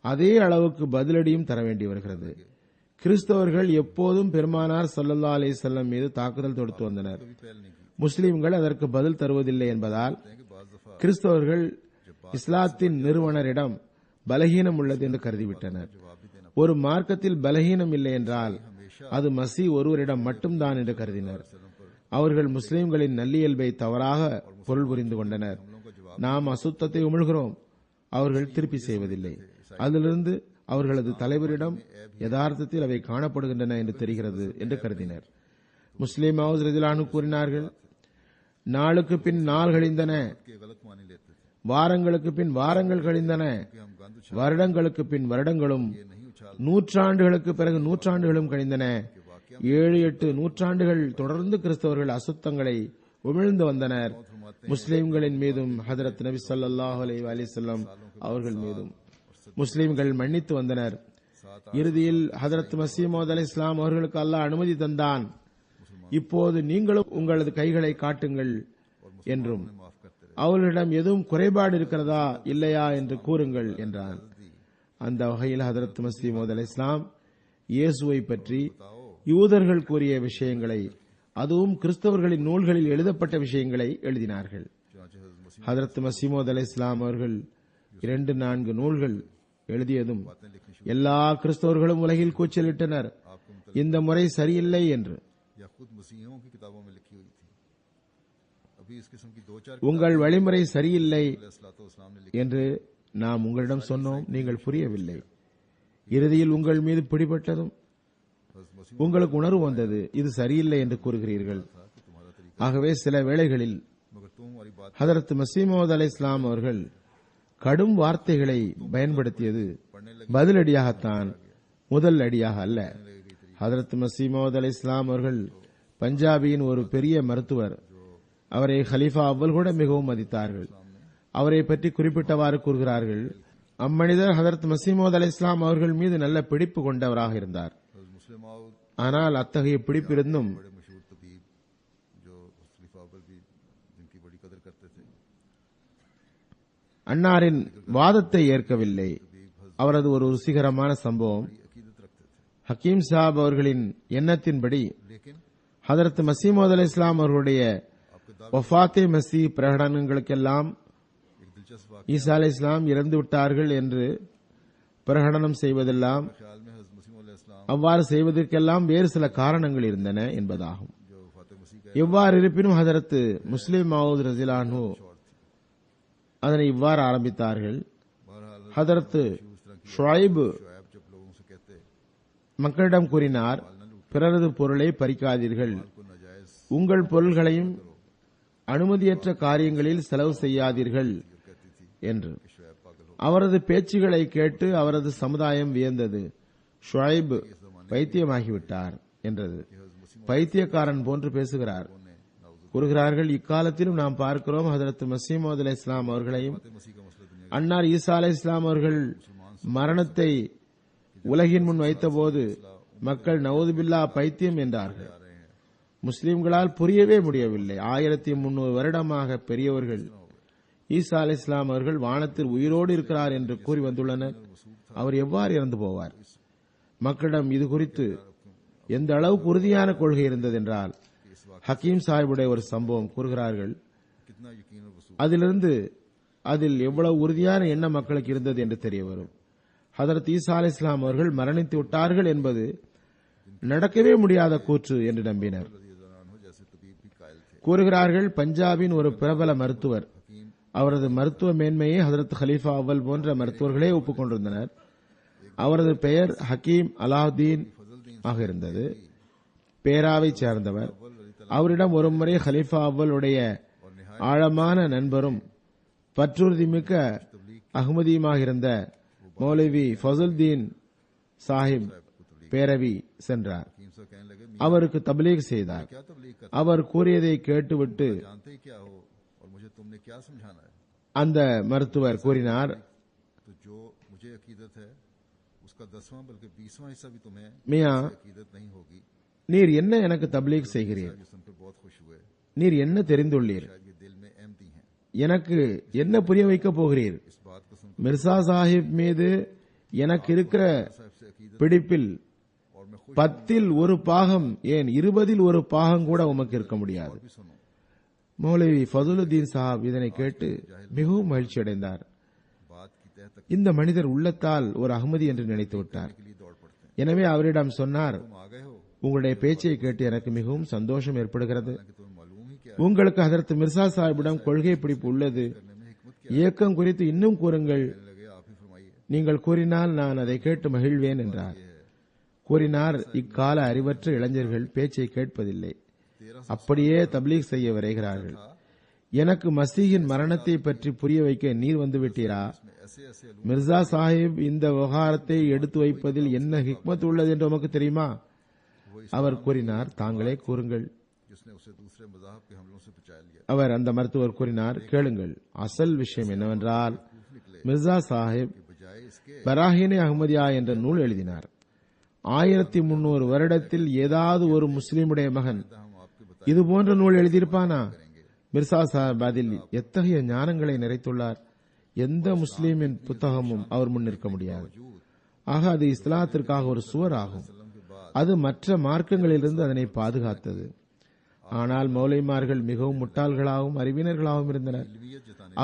அதே அளவுக்கு பதிலடியும் தர வேண்டி வருகிறது. கிறிஸ்தவர்கள் எப்போதும் பெருமானார் ஸல்லல்லாஹு அலைஹி வஸல்லம் மீது தாக்குதல் தொடுத்து வந்தனர். भी पहल नहीं की முஸ்லிம்கள் அதற்கு பதில் தருவதில்லை என்பதால் कि बाज़ दफा கிறிஸ்தவர்கள் இஸ்லாத்தின் நிறுவனரிடம் பலகீனம் உள்ளது என்று கருதிவிட்டனர். जवाब भी देना ஒரு மார்க்கத்தில் பலகீனம் இல்லை என்றால் அது மசீஹ் ஒருவரிடம் மட்டும்தான் என்று கருதினர். அவர்கள் முஸ்லிம்களின் நல்லியல்பை தவறாக பொருள் புரிந்து கொண்டனர். நாம் அசுத்தத்தை உமிழ்கிறோம், அவர்கள் திருப்பி செய்வதில்லை. அதிலிருந்து அவர்களது தலைவரிடம் யதார்த்தத்தில் அவை காணப்படுகின்றன என்று தெரிகிறது என்று கருதினர். முஸ்லிம் மவ்ஊத் ரலியல்லாஹு அன்ஹு கூறினார்கள், நாளுக்கு பின் நாள் கழிந்தன, के गलत मानी लेते थे வாரங்களுக்கு பின் வாரங்கள் கழிந்தன, कि हम गंद வருடங்களுக்கு பின் வருடங்களும், नहीं उछाल நூற்றாண்டுகளுக்கு பிறகு நூற்றாண்டுகளும் கழிந்தன. 7-8 நூற்றாண்டுகள் தொடர்ந்து கிறிஸ்தவர்கள் அசுத்தங்களை உமிழ்ந்து வந்தனர். முஸ்லிம்களின் மீதும் ஹதரத் நபி ஸல்லல்லாஹு அலைஹி வஸல்லம் அவர்கள் மீதும் முஸ்லிம்கள் மன்னித்து வந்தனர். இறுதியில் ஹதரத் மஸீஹ் மவ்ஊத் அலைஹிஸ்ஸலாம் அவர்களுக்கு அல்லாஹ் அனுமதி தந்தான். இப்போது நீங்களும் உங்களது கைகளை காட்டுங்கள் என்றும் माफ करते रहे. அவர்களிடம் எதுவும் குறைபாடு இருக்கிறதா இல்லையா என்று கூறுங்கள் என்றான். அந்த வகையில் ஹதரத் மஸீஹ் மவ்ஊத் அலைஹிஸ்ஸலாம் இயேசுவை பற்றி யூதர்கள் கூறிய விஷயங்களை, அதுவும் கிறிஸ்தவர்களின் நூல்களில் எழுதப்பட்ட விஷயங்களை எழுதினார்கள். चुनांचे हज़रत मसीह ஹதரத் மஸீஹ் மவ்ஊத் அலைஹிஸ்ஸலாம் அவர்கள் 2-4 நூல்கள் எழுதியதும் எல்லா கிறிஸ்தவர்களும் உலகில் கூச்சலிட்டனர், இந்த முறை சரியில்லை என்று. या खुद मसीहों की किताबों में लिखी हुई थी. अभी इस किस्म की 2-4 உங்கள் வழிமுறை சரியில்லை इस्लाम ने लिखी. என்று நாம் உங்களிடம் சொன்னோம், நீங்கள் புரியவில்லை. இறுதியில் உங்கள் மீது பிடிபட்டதும் हज़रत मसीह உங்களுக்கு உணர்வு வந்தது, இது சரியில்லை என்று கூறுகிறீர்கள். था कि तुम्हारा तरीका, ஆகவே சில வேளைகளில் मगर तुम हमारी बात ஹதரத் மஸீஹ் மவ்ஊத் அலைஹிஸ்ஸலாம் அவர்கள் கடும் வார்த்தைகளை பயன்படுத்தியது பதிலடியாகத்தான், முதல் அடியாக அல்ல. ஹதரத் மஸீஹ் மவ்ஊத் அலைஹிஸ்ஸலாம் அவர்கள் பஞ்சாபியின் ஒரு பெரிய மருத்துவர். அவரை ஹலீஃபா அவ்வல் கூட மிகவும் மதித்தார்கள். அவரை பற்றி குறிப்பிட்டவாறு கூறுகிறார்கள், அம்மனிதர் ஹதரத் மஸீஹ் மவ்ஊத் அலைஹிஸ்ஸலாம் அவர்கள் மீது நல்ல பிடிப்பு கொண்டவராக இருந்தார். हज़रत मुस्लिम मौद ஆனால் அத்தகைய பிடிப்பிருந்தும் बड़े मशहूर तबीब जो खलीफा अव्वल भी जिनकी बड़ी कदर करते थे, அன்னாரின் வாதத்தை ஏற்கவில்லை. அவரது ஒரு ருசிகரமான சம்பவம், अकीदत रखते थे. ஹக்கீம் சாப் அவர்களின் எண்ணத்தின்படி लेकिन ஹதரத் மஸீஹ் மவ்ஊத் அலைஹிஸ்ஸலாம் அவர்களுடைய வஃபாத்தே மஸீஹ் பிரகடனங்களுக்கெல்லாம் एक दिलचस्प वाक़या ஈசா அலைஹிஸ்ஸலாம் இறந்து விட்டார்கள் என்று பிரகடனம் செய்வதெல்லாம், ख्याल में हज़रत मसीह अलैहिस्सलाम அவ்வாறு செய்வதற்கெல்லாம் வேறு சில காரணங்கள் இருந்தன என்பதாகும். जो वफ़ात मसीह का எவ்வாறு இருப்பினும் ஹதரத் முஸ்லிம் மவ்ஊத் ரலியல்லாஹு அன்ஹு அதனை இவ்வாறு ஆரம்பித்தார்கள். बहरहाल ஹதரத் ஷுஐப் शुआइब जब लोगों से कहते மக்களிடம் கூறினார், பிறரது பொருளை பறிக்காதீர்கள், को नाजायज உங்கள் பொருள்களையும் அனுமதியற்ற காரியங்களில் செலவு செய்யாதீர்கள் कहती थी என்று. शुआइब पागल हो அவரது பேச்சுகளை கேட்டு அவரது சமுதாயம் வியந்தது. ஷுஐப் பைத்தியமாகிவிட்டார் என்றது. பைத்தியக்காரன் போன்று பேசுகிறார். கூறுகிறார்கள், இக்காலத்திலும் நாம் பார்க்கிறோம் ஹதரத் மஸீஹ் மவ்ஊத் அலைஹிஸ்ஸலாம் அவர்களையும் मसीह का मसला दुनिया அன்னார் ஈசா அலைஹிஸ்ஸலாம் அவர்கள் மரணத்தை உலகின் முன் வைத்தபோது மக்கள் நவுதுபில்லா பைத்தியம் என்றார்கள். முஸ்லிம்களால் புரியவே முடியவில்லை. 1300 வருடமாக பெரியவர்கள் ஈசா அலைஹிஸ்ஸலாம் அவர்கள் வானத்தில் உயிரோடு இருக்கிறார் என்று கூறி வந்துள்ளனர். அவர் எவ்வாறு இறந்து போவார்? மக்களிடம் இது குறித்து எந்த அளவுக்கு உறுதியான கொள்கை இருந்தது என்றால், ஹக்கீம் சாஹிபுடைய ஒரு சம்பவம் கூறுகிறார்கள், कितना यकीन और वसूल அதிலிருந்து அதில் எவ்வளவு உறுதியான எண்ணம் மக்களுக்கு இருந்தது என்று தெரிய வரும். ஹதரத் ஈசா அலைஹிஸ்ஸலாம் அவர்கள் மரணித்து விட்டார்கள் என்பது நடக்கவே முடியாத கூற்று என்று நம்பினர். रज़ी अल्लाह अन्हु जैसे तबीब भी कायल थे. கூறுகிறார்கள், பஞ்சாபின் ஒரு பிரபல மருத்துவர் அவரது மருத்துவ மேன்மையை ஹதரத் கலீஃபா அவ்வல் போன்ற மருத்துவர்களே ஒப்புக்கொண்டிருந்தனர். அவரது பெயர் ஹக்கீம் அலாவுதீன் ஆக இருந்தது. பேராவைச் சேர்ந்தவர். அவரிடம் ஒருமுறை கலீஃபா அவ்வளுடைய ஆழமான நண்பரும் பற்றுறுதிமிக்க அஹ்மதியுமாக இருந்த மௌலவி ஃபசுல்தீன் சாஹிப் பேரவி சென்றார். हकीम साहब कहने लगे, அவருக்கு தப்லீக் செய்தார். क्या तबलीग करते அவர் கூறியதை கேட்டுவிட்டு हो? जानते ही क्या हो और मुझे तुमने क्या समझाना है? அந்த மருத்துவர் கூறினார், तो जो मुझे अकीदत है उसका 10वां बल्कि 20वां हिस्सा भी तुम्हें மியா, अकीदत नहीं होगी। நீர் என்ன எனக்கு தப்லீக் செய்கிறீர்? ये सुनकर बहुत खुश हुए। நீர் என்ன தெரிந்துள்ளீர்? शायद ये दिल में अहमदी हैं। எனக்கு என்ன புரிய வைக்கப் போகிறீர்? इस बात को सुनकर மிர்சா சாஹிப் மீது எனக்கு இருக்கிற साहब से अकीदत பிடிப்பில் और मैं खुश 10 ஒரு பாகம், ஏன் 20 ஒரு பாகம் கூட உமக்கு இருக்க முடியாது. भी सुनो। மௌலவி ஃபதுலுதீன் சாஹிப் இதனை கேட்டு மிகவும் மகிழ்ச்சி அடைந்தார். बात की तह तक இந்த மனிதர் உள்ளத்தால் ஒரு அகமதி என்று நினைத்து விட்டார். के लिए दौड़ पड़ते हैं। எனவே அவரிடம் சொன்னார், तुम आ गए हो உங்களுடைய பேச்சை கேட்டு எனக்கு மிகவும் சந்தோஷம் ஏற்படுகிறது. कि तुम्हें मालूम ही क्या உங்களுக்கு ஹதரத் மிர்சா சாஹிப்பிடம் கொள்கை பிடிப்பு உள்ளது. करने में हिकमत क्या இயக்கம் குறித்து இன்னும் கூறுங்கள். लगे, आप ही फरमाइए। நீங்கள் கூறினால் நான் அதை கேட்டு மகிழ்வேன் என்றார். கூறினார், இக்கால அறிவற்ற இளைஞர்கள் பேச்சை கேட்பதில்லை, அப்படியே தப்லீக் செய்ய விரைகிறார்கள். எனக்கு மசீஹின் மரணத்தை பற்றி புரிய வைக்க நீர் வந்துவிட்டீரா? ऐसे ऐसे மிர்சா சாஹிப் இந்த விவகாரத்தை எடுத்து வைப்பதில் என்ன ஹிக்மத் உள்ளது என்று உமக்கு தெரியுமா? அவர் கூறினார், தாங்களே கூறுங்கள். जिसने उसे दूसरे मज़ाहब के हमलों से बचा लिया। அவர் அந்த மருத்துவர் கூறினார், கேளுங்கள். அசல் விஷயம் என்னவென்றால், மிர்சா சாஹிப் बजाय इसके பராஹினே அஹ்மதியா என்ற நூல் எழுதினார். 1300 வருடத்தில் ஏதாவது ஒரு முஸ்லிமுடைய மகன் हम आपके बता இது போன்ற நூல் எழுதியிருப்பானா? மிர்சா சாஹிப் அதில் எத்தகைய ஞானங்களை நிறைத்துள்ளார். எந்த முஸ்லீமின் புத்தகமும் அவர் முன் நிற்க முடியாது. ஆக அது இஸ்லாத்திற்காக ஒரு சுவர் ஆகும். அது மற்ற மார்க்கங்களிலிருந்து அதனை பாதுகாத்தது. ஆனால் மௌலைமார்கள் மிகவும் முட்டாள்களாகவும் அறிவினர்களாகவும் இருந்தனர்.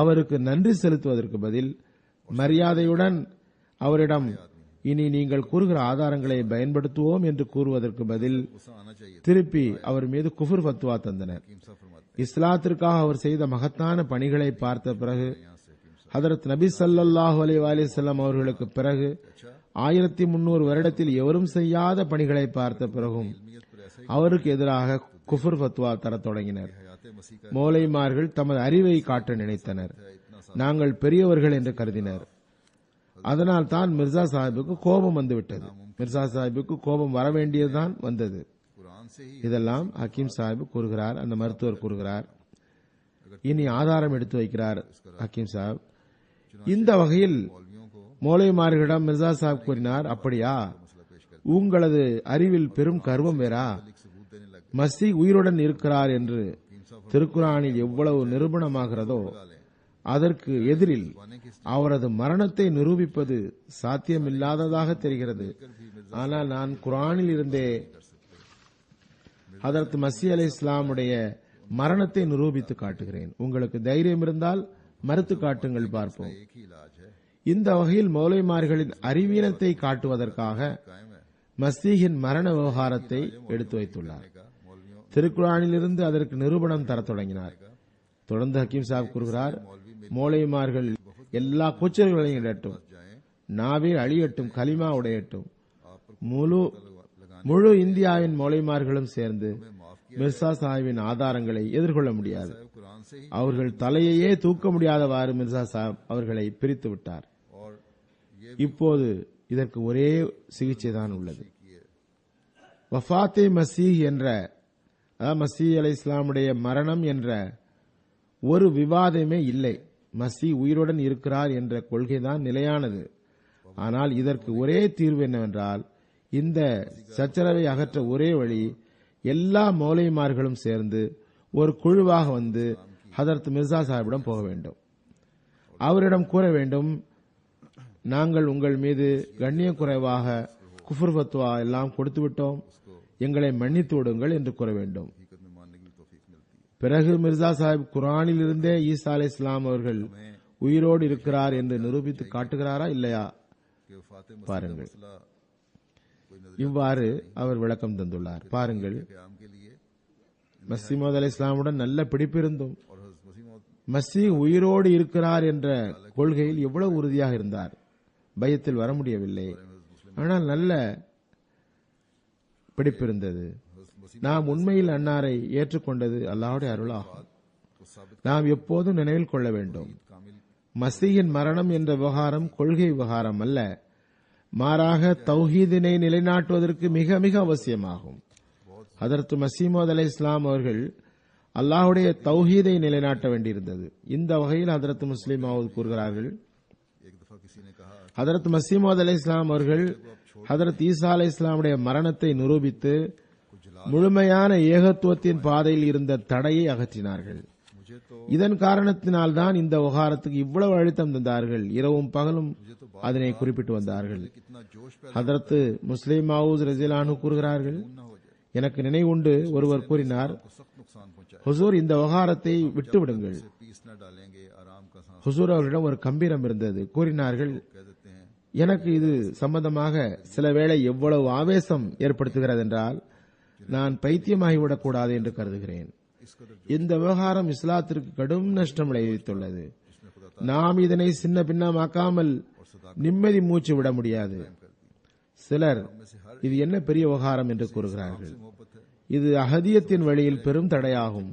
அவருக்கு நன்றி செலுத்துவதற்கு பதில் மரியாதையுடன் அவரிடம் இனி நீங்கள் கூறுகிற ஆதாரங்களை பயன்படுத்துவோம் என்று கூறுவதற்கு பதில் गुस्सा आना चाहिए। திருப்பி அவர் மீது குஃபர் ஃபத்வா தந்தனர். हकीम साहब फरमाते இஸ்லாத்திற்காக அவர் செய்த மகத்தான பணிகளை பார்த்த பிறகு ஹதரத் நபி ஸல்லல்லாஹு அலைஹி வஸல்லம் அவர்களுக்கு பிறகு 1300 வருடத்தில் எவரும் செய்யாத பணிகளை பார்த்த பிறகும் அவருக்கு எதிராக குஃபர் ஃபத்வா தரத் தொடங்கினர். हयाते मसीह का மௌலைமார்கள் தமது அறிவை காட்ட நினைத்தனர். நாங்கள் பெரியவர்கள் என்று கருதினர். அதனால் தான் மிர்சா சாஹிபுக்கு கோபம் வந்துவிட்டது. மிர்சா சாஹிபுக்கு கோபம் வர வேண்டியதுதான் வந்தது. कुरान से ही இதெல்லாம் ஹக்கீம் சாஹிப் கூறுகிறார். அந்த மருத்துவர் கூறுகிறார். இனி ஆதாரம் எடுத்து வைக்கிறார் ஹக்கீம் சாஹிப். இந்த வகையில் मौलवियों को மௌலைமார்களிடம் மிர்சா சாஹிப் கூறினார், அப்படியா, உங்களது அறிவில் பெரும் கர்வம் வேறா? सबूत देने लग மசி உயிருடன் இருக்கிறார் என்று திருக்குரானில் எவ்வளவு நிரூபணமாகிறதோ அதற்கு எதிரில் அவரது மரணத்தை நிரூபிப்பது சாத்தியமில்லாததாக தெரிகிறது. ஆனால் நான் குரானில் இருந்தே ஹதரத் மசி அலை இஸ்லாமுடைய மரணத்தை நிரூபித்து காட்டுகிறேன். உங்களுக்கு தைரியம் இருந்தால் மறுத்து காட்டுங்கள், பார்ப்போம். एक ही इलाज है, இந்த வகையில் மௌலைமார்களின் அறிவீனத்தை காட்டுவதற்காக कायम है மசீஹின் மரண விவகாரத்தை எடுத்து வைத்துள்ளார். का मौलवियों திருக்குரானிலிருந்து அதற்கு நிரூபணம் தரத் தொடங்கினார். தொடர்ந்து ஹக்கீம் சாஹிப் கூறுகிறார், மௌலைமார்கள் எல்லா கூச்சல்களையும் இடட்டும், நாவே அழியட்டும், கலிமா உடையட்டும். முழு இந்தியாவின் மௌலைமார்களும் சேர்ந்து மிர்சா சாஹிபின் ஆதாரங்களை எதிர்கொள்ள முடியாது. कुरान से ही அவர்கள் தலையையே தூக்க முடியாதவாறு மிர்சா சாஹிப் அவர்களை பிரித்து விட்டார். और ये இப்போது இதற்கு ஒரே சிகிச்சை தான் உள்ளது. வஃபாத்தே மசீஹ் என்ற, அதாவது மசீஹ் அலை இஸ்லாமுடைய மரணம் என்ற ஒரு விவாதமே இல்லை. மசீஹ் உயிருடன் இருக்கிறார் என்ற கொள்கைதான் நிலையானது. ஆனால் இதற்கு ஒரே தீர்வு என்னவென்றால், இந்த சச்சரவை அகற்ற ஒரே வழி, எல்லா மௌலைமார்களும் சேர்ந்து ஒரு குழுவாக வந்து ஹதரத் மிர்சா சாஹிப்பிடம் போக வேண்டும். அவரிடம் கூற வேண்டும், நாங்கள் உங்கள் மீது கண்ணிய குறைவாக குஃபர் ஃபத்வா எல்லாம் கொடுத்து விட்டோம், எங்களை மன்னித்து விடுங்கள் என்று கூற வேண்டும். हकीकत में मानने की तौफीक मिलती है। பிறகு மிர்சா சாஹிப் குரானில் இருந்தே ஈசா அலை இஸ்லாம் அவர்கள் உயிரோடு இருக்கிறார் என்று நிரூபித்து காட்டுகிறாரா இல்லையா? कि वफात मसीह का பாருங்கள். मसला कोई नजर இவ்வாறு அவர் விளக்கம் தந்துள்ளார். பாருங்கள், क़याम के लिए மசீமது அலை இஸ்லாமுடன் நல்ல பிடிப்பு இருந்தும் और हज़रत मसीह मौद மசீஹ் உயிரோடு இருக்கிறார் என்ற கொள்கையில் எவ்வளவு உறுதியாக இருந்தார். பயத்தில் வர முடியவில்லை, ஆனால் நல்ல பிடிப்பிருந்தது. நாம் உண்மையில் அன்னாரை ஏற்றுக்கொண்டது அல்லாஹ்வுடைய அருளாகும். நாம் எப்போதும் நினைவில் கொள்ள வேண்டும், மசீஹின் மரணம் என்ற விவகாரம் கொள்கை விவகாரம் அல்ல, மாறாக தௌஹீதினை நிலைநாட்டுவதற்கு மிக மிக அவசியமாகும். ஹதரத் மஸீஹ் மவ்ஊத் அலைஹிஸ்ஸலாம் அவர்கள் அல்லாஹ்வுடைய தௌஹீதை நிலைநாட்ட வேண்டியிருந்தது. இந்த வகையில் ஹதரத் முஸ்லிம் மவ்ஊத் கூறுகிறார்கள், ஹதரத் மஸீஹ் மவ்ஊத் அலைஹிஸ்ஸலாம் அவர்கள் ஹதரத் ஈசா அலைஹிஸ்ஸலாமுடைய மரணத்தை நிரூபித்து முழுமையான ஏகத்துவத்தின் பாதையில் இருந்த தடையை அகற்றினார்கள். இதன் காரணத்தினால்தான் இந்த விவகாரத்துக்கு இவ்வளவு அழுத்தம் தந்தார்கள். இரவும் பகலும் அதனை குறிப்பிட்டு வந்தார்கள். ஹதரத் முஸ்லிம் மவ்ஊத் ரலியல்லாஹு அன்ஹு கூறுகிறார்கள், எனக்கு நினைவுண்டு ஒருவர் கூறினார், ஹுசூர் இந்த விவகாரத்தை விட்டுவிடுங்கள். ஹுசூர் அவர்களிடம் ஒரு கம்பீரம் இருந்தது. கூறினார்கள், எனக்கு இது சம்பந்தமாக சில வேளை எவ்வளவு ஆவேசம் ஏற்படுத்துகிறது என்றால் நான் பைத்தியமாகிவிடக் கூடாது என்று கருதுகிறேன். இந்த விவகாரம் இஸ்லாத்திற்கு கடும் நஷ்டம் விளைவித்துள்ளது. நாம் இதனை சின்ன பின்னமாக்காமல் நிம்மதி மூச்சு விட முடியாது. சிலர் இது என்ன பெரிய விவகாரம் என்று கூறுகிறார்கள். இது அஹதியத்தின் வழியில் பெரும் தடையாகும்.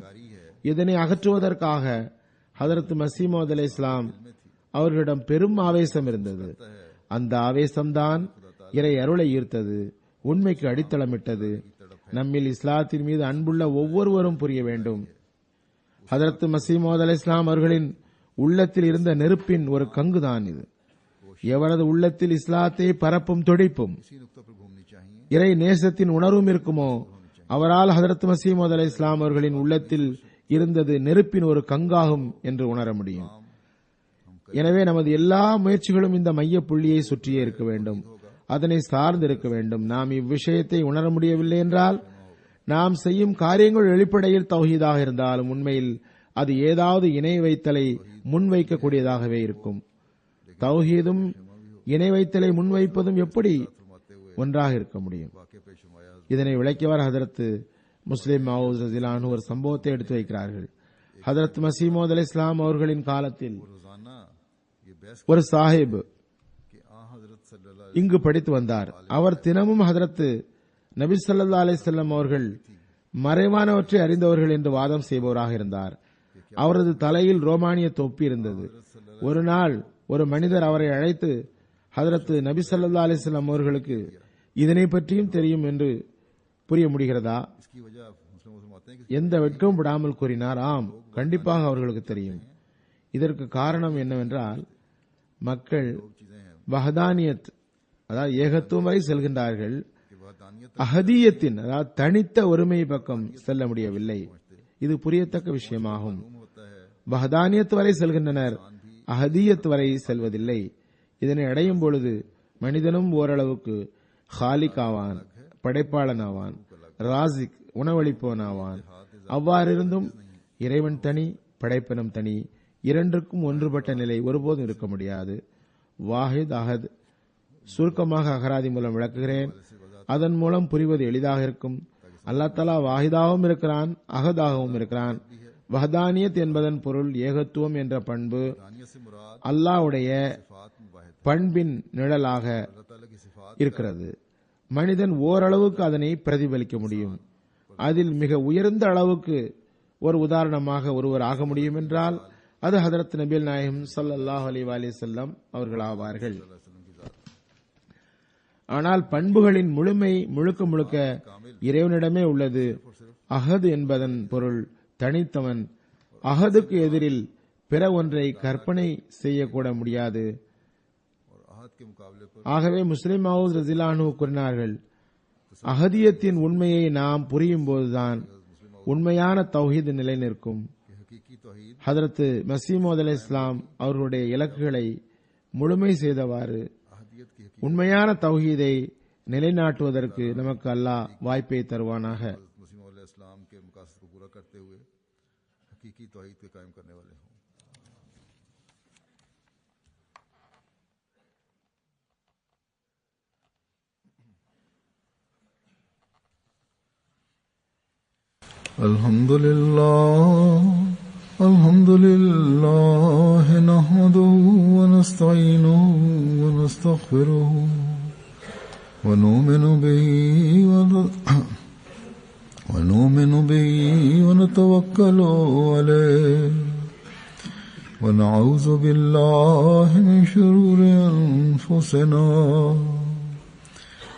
இதனை அகற்றுவதற்காக ஹதரத் மஸீஹ் மவ்ஊத் அலைஹிஸ்ஸலாம் அவர்களிடம் பெரும் ஆவேசம் இருந்தது. அந்த ஆவேசம்தான் இறை அருளை ஈர்த்தது, உண்மைக்கு அடித்தளமிட்டது. நம்மில் இஸ்லாத்தின் மீது அன்புள்ள ஒவ்வொருவரும் புரிய வேண்டும், ஹதரத் மஸீஹ் மவ்ஊத் அலைஹிஸ்ஸலாம் அவர்களின் உள்ளத்தில் இருந்த நெருப்பின் ஒரு கங்குதான் இது. எவரது உள்ளத்தில் இஸ்லாத்தை பரப்பும் துடிப்பும் இறை நேசத்தின் உணர்வும் இருக்குமோ அவரால் ஹதரத் மஸீஹ் மவ்ஊத் அலைஹிஸ்ஸலாம் அவர்களின் உள்ளத்தில் இருந்தது நெருப்பின் ஒரு கங்காகும் என்று உணர முடியும். எனவே நமது எல்லா முயற்சிகளும் இந்த மைய புள்ளியை சுற்றியே இருக்க வேண்டும், அதனை சார்ந்து இருக்க வேண்டும். நாம் இவ்விஷயத்தை உணர முடியவில்லை என்றால் நாம் செய்யும் காரியங்கள் வெளிப்படையில் தௌஹீதாக இருந்தாலும் உண்மையில் அது ஏதாவது இணை வைத்தலை முன்வைக்கக்கூடியதாகவே இருக்கும். தௌஹீதும் இணை வைத்தலை முன்வைப்பதும் எப்படி ஒன்றாக இருக்க முடியும்? இதனை விளக்கியவர் ஹதரத் முஸ்லிம் மவ்ஊத் ரலியல்லாஹு அன்ஹு ஒரு சம்பவத்தை எடுத்து வைக்கிறார்கள். ஹதரத் மஸீஹ் மவ்ஊத் அலைஹிஸ்ஸலாம் அவர்களின் காலத்தில் ஒரு சாஹிப் இங்கு படித்து வந்தார். அவர் தினமும் ஹதரத் நபி ஸல்லல்லாஹு அலைஹி வஸல்லம் அவர்கள் மறைவானவற்றை அறிந்தவர்கள் என்று வாதம் செய்பவராக இருந்தார். அவரது தலையில் ரோமானிய தொப்பி இருந்தது. ஒரு நாள் ஒரு மனிதர் அவரை அழைத்து, ஹதரத் நபி ஸல்லல்லாஹு அலைஹி வஸல்லம் அவர்களுக்கு இதனை பற்றியும் தெரியும் என்று புரிய முடிகிறதா? எந்த வெட்கமும் விடாமல் கூறினார், ஆம், கண்டிப்பாக அவர்களுக்கு தெரியும். இதற்கு காரணம் என்னவென்றால், மக்கள் வஹதானியத் அதாவது ஏகத்துவம் வரை செல்கின்றார்கள், அஹதியத்தின் அதாவது தனித்த ஒருமை பக்கம் செல்ல முடியவில்லை. இது புரியத்தக்க விஷயமாகும். வஹதானியத் வரை செல்கின்றனர், அஹதியத் வரை செல்வதில்லை. இதனை அடையும் பொழுது மனிதனும் ஓரளவுக்கு ஹாலிக் ஆவான், படைப்பாளன் ஆவான், ராசிக் உணவளிப்பவன் ஆவான். அவ்வாறிருந்தும் இறைவன் தனி, படைப்பினம் தனி, இரண்டுக்கும் ஒன்றுபட்ட நிலை ஒருபோதும் இருக்க முடியாது. வாஹித் அஹத் சுருக்கமாக அகராதி மூலம் விளக்குகிறேன், அதன் மூலம் புரிவது எளிதாக இருக்கும். அல்லாஹ் தஆலா வாஹிதாகவும் இருக்கிறான், அஹதாகவும் இருக்கிறான். வஹதானியத் என்பதன் பொருள் ஏகத்துவம் என்ற பண்பு அல்லாஹ்வுடைய பண்பின் நிழலாக இருக்கிறது. மனிதன் ஓரளவுக்கு அதனை பிரதிபலிக்க முடியும். அதில் மிக உயர்ந்த அளவுக்கு ஒரு உதாரணமாக ஒருவர் ஆக முடியும் என்றால் அது ஹதரத் நபிகள் நாயகம் ஸல்லல்லாஹு அலைஹி வஸல்லம் அவர்கள் ஆவார்கள். ஆனால் பண்புகளின் முழுமை முழுக்க முழுக்க இறைவனிடமே உள்ளது. அஹது என்பதன் பொருள் தனித்தவன். அஹதுக்கு எதிரில் பிற ஒன்றை கற்பனை செய்யக்கூட முடியாது. ஆகவே முஸ்லிம் மவ்ஊத் ரலியல்லாஹு அன்ஹு கூறினார்கள், அஹதியத்தின் உண்மையை நாம் புரியும் போதுதான் உண்மையான தௌஹீத் நிலை நிற்கும். ஹதரத் மஸீஹ் மவ்ஊத் அலைஹிஸ்ஸலாம் அவர்களுடைய இலக்குகளை முழுமை செய்தவாறு உண்மையான தௌஹீதை நிலைநாட்டுவதற்கு நமக்கு அல்லாஹ் வாய்ப்பை தருவானாக. الحمد لله الحمد لله نحمده ونستعينه ونستغفره ونؤمن به ونتوكل عليه ونعوذ بالله من شرور أنفسنا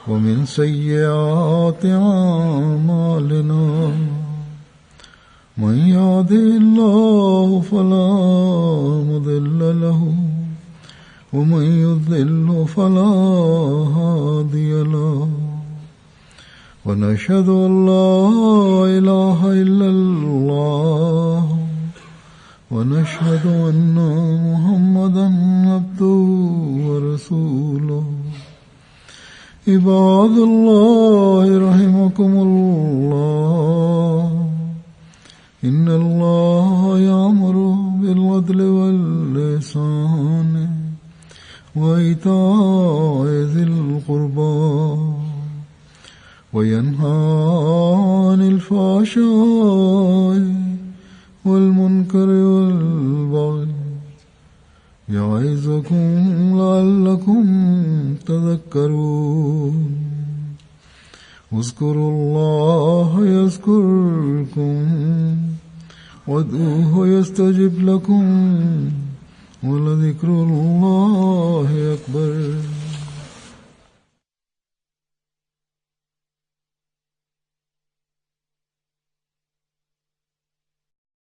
ومن سيئات أعمالنا من يهده الله فلا مضل له ومن يضلل فلا هادي له ونشهد أن لا إله إلا الله ونشهد أن محمدا عبده ورسوله عباد الله رحمكم الله إن الله يأمر بالعدل والإحسان وإيتاء ذي القربى وينهى عن الفحشاء والمنكر والبغي يعظكم لعلكم تذكرون اذكروا الله يذكركم وادعوه يستجب لكم ولذكر الله أكبر.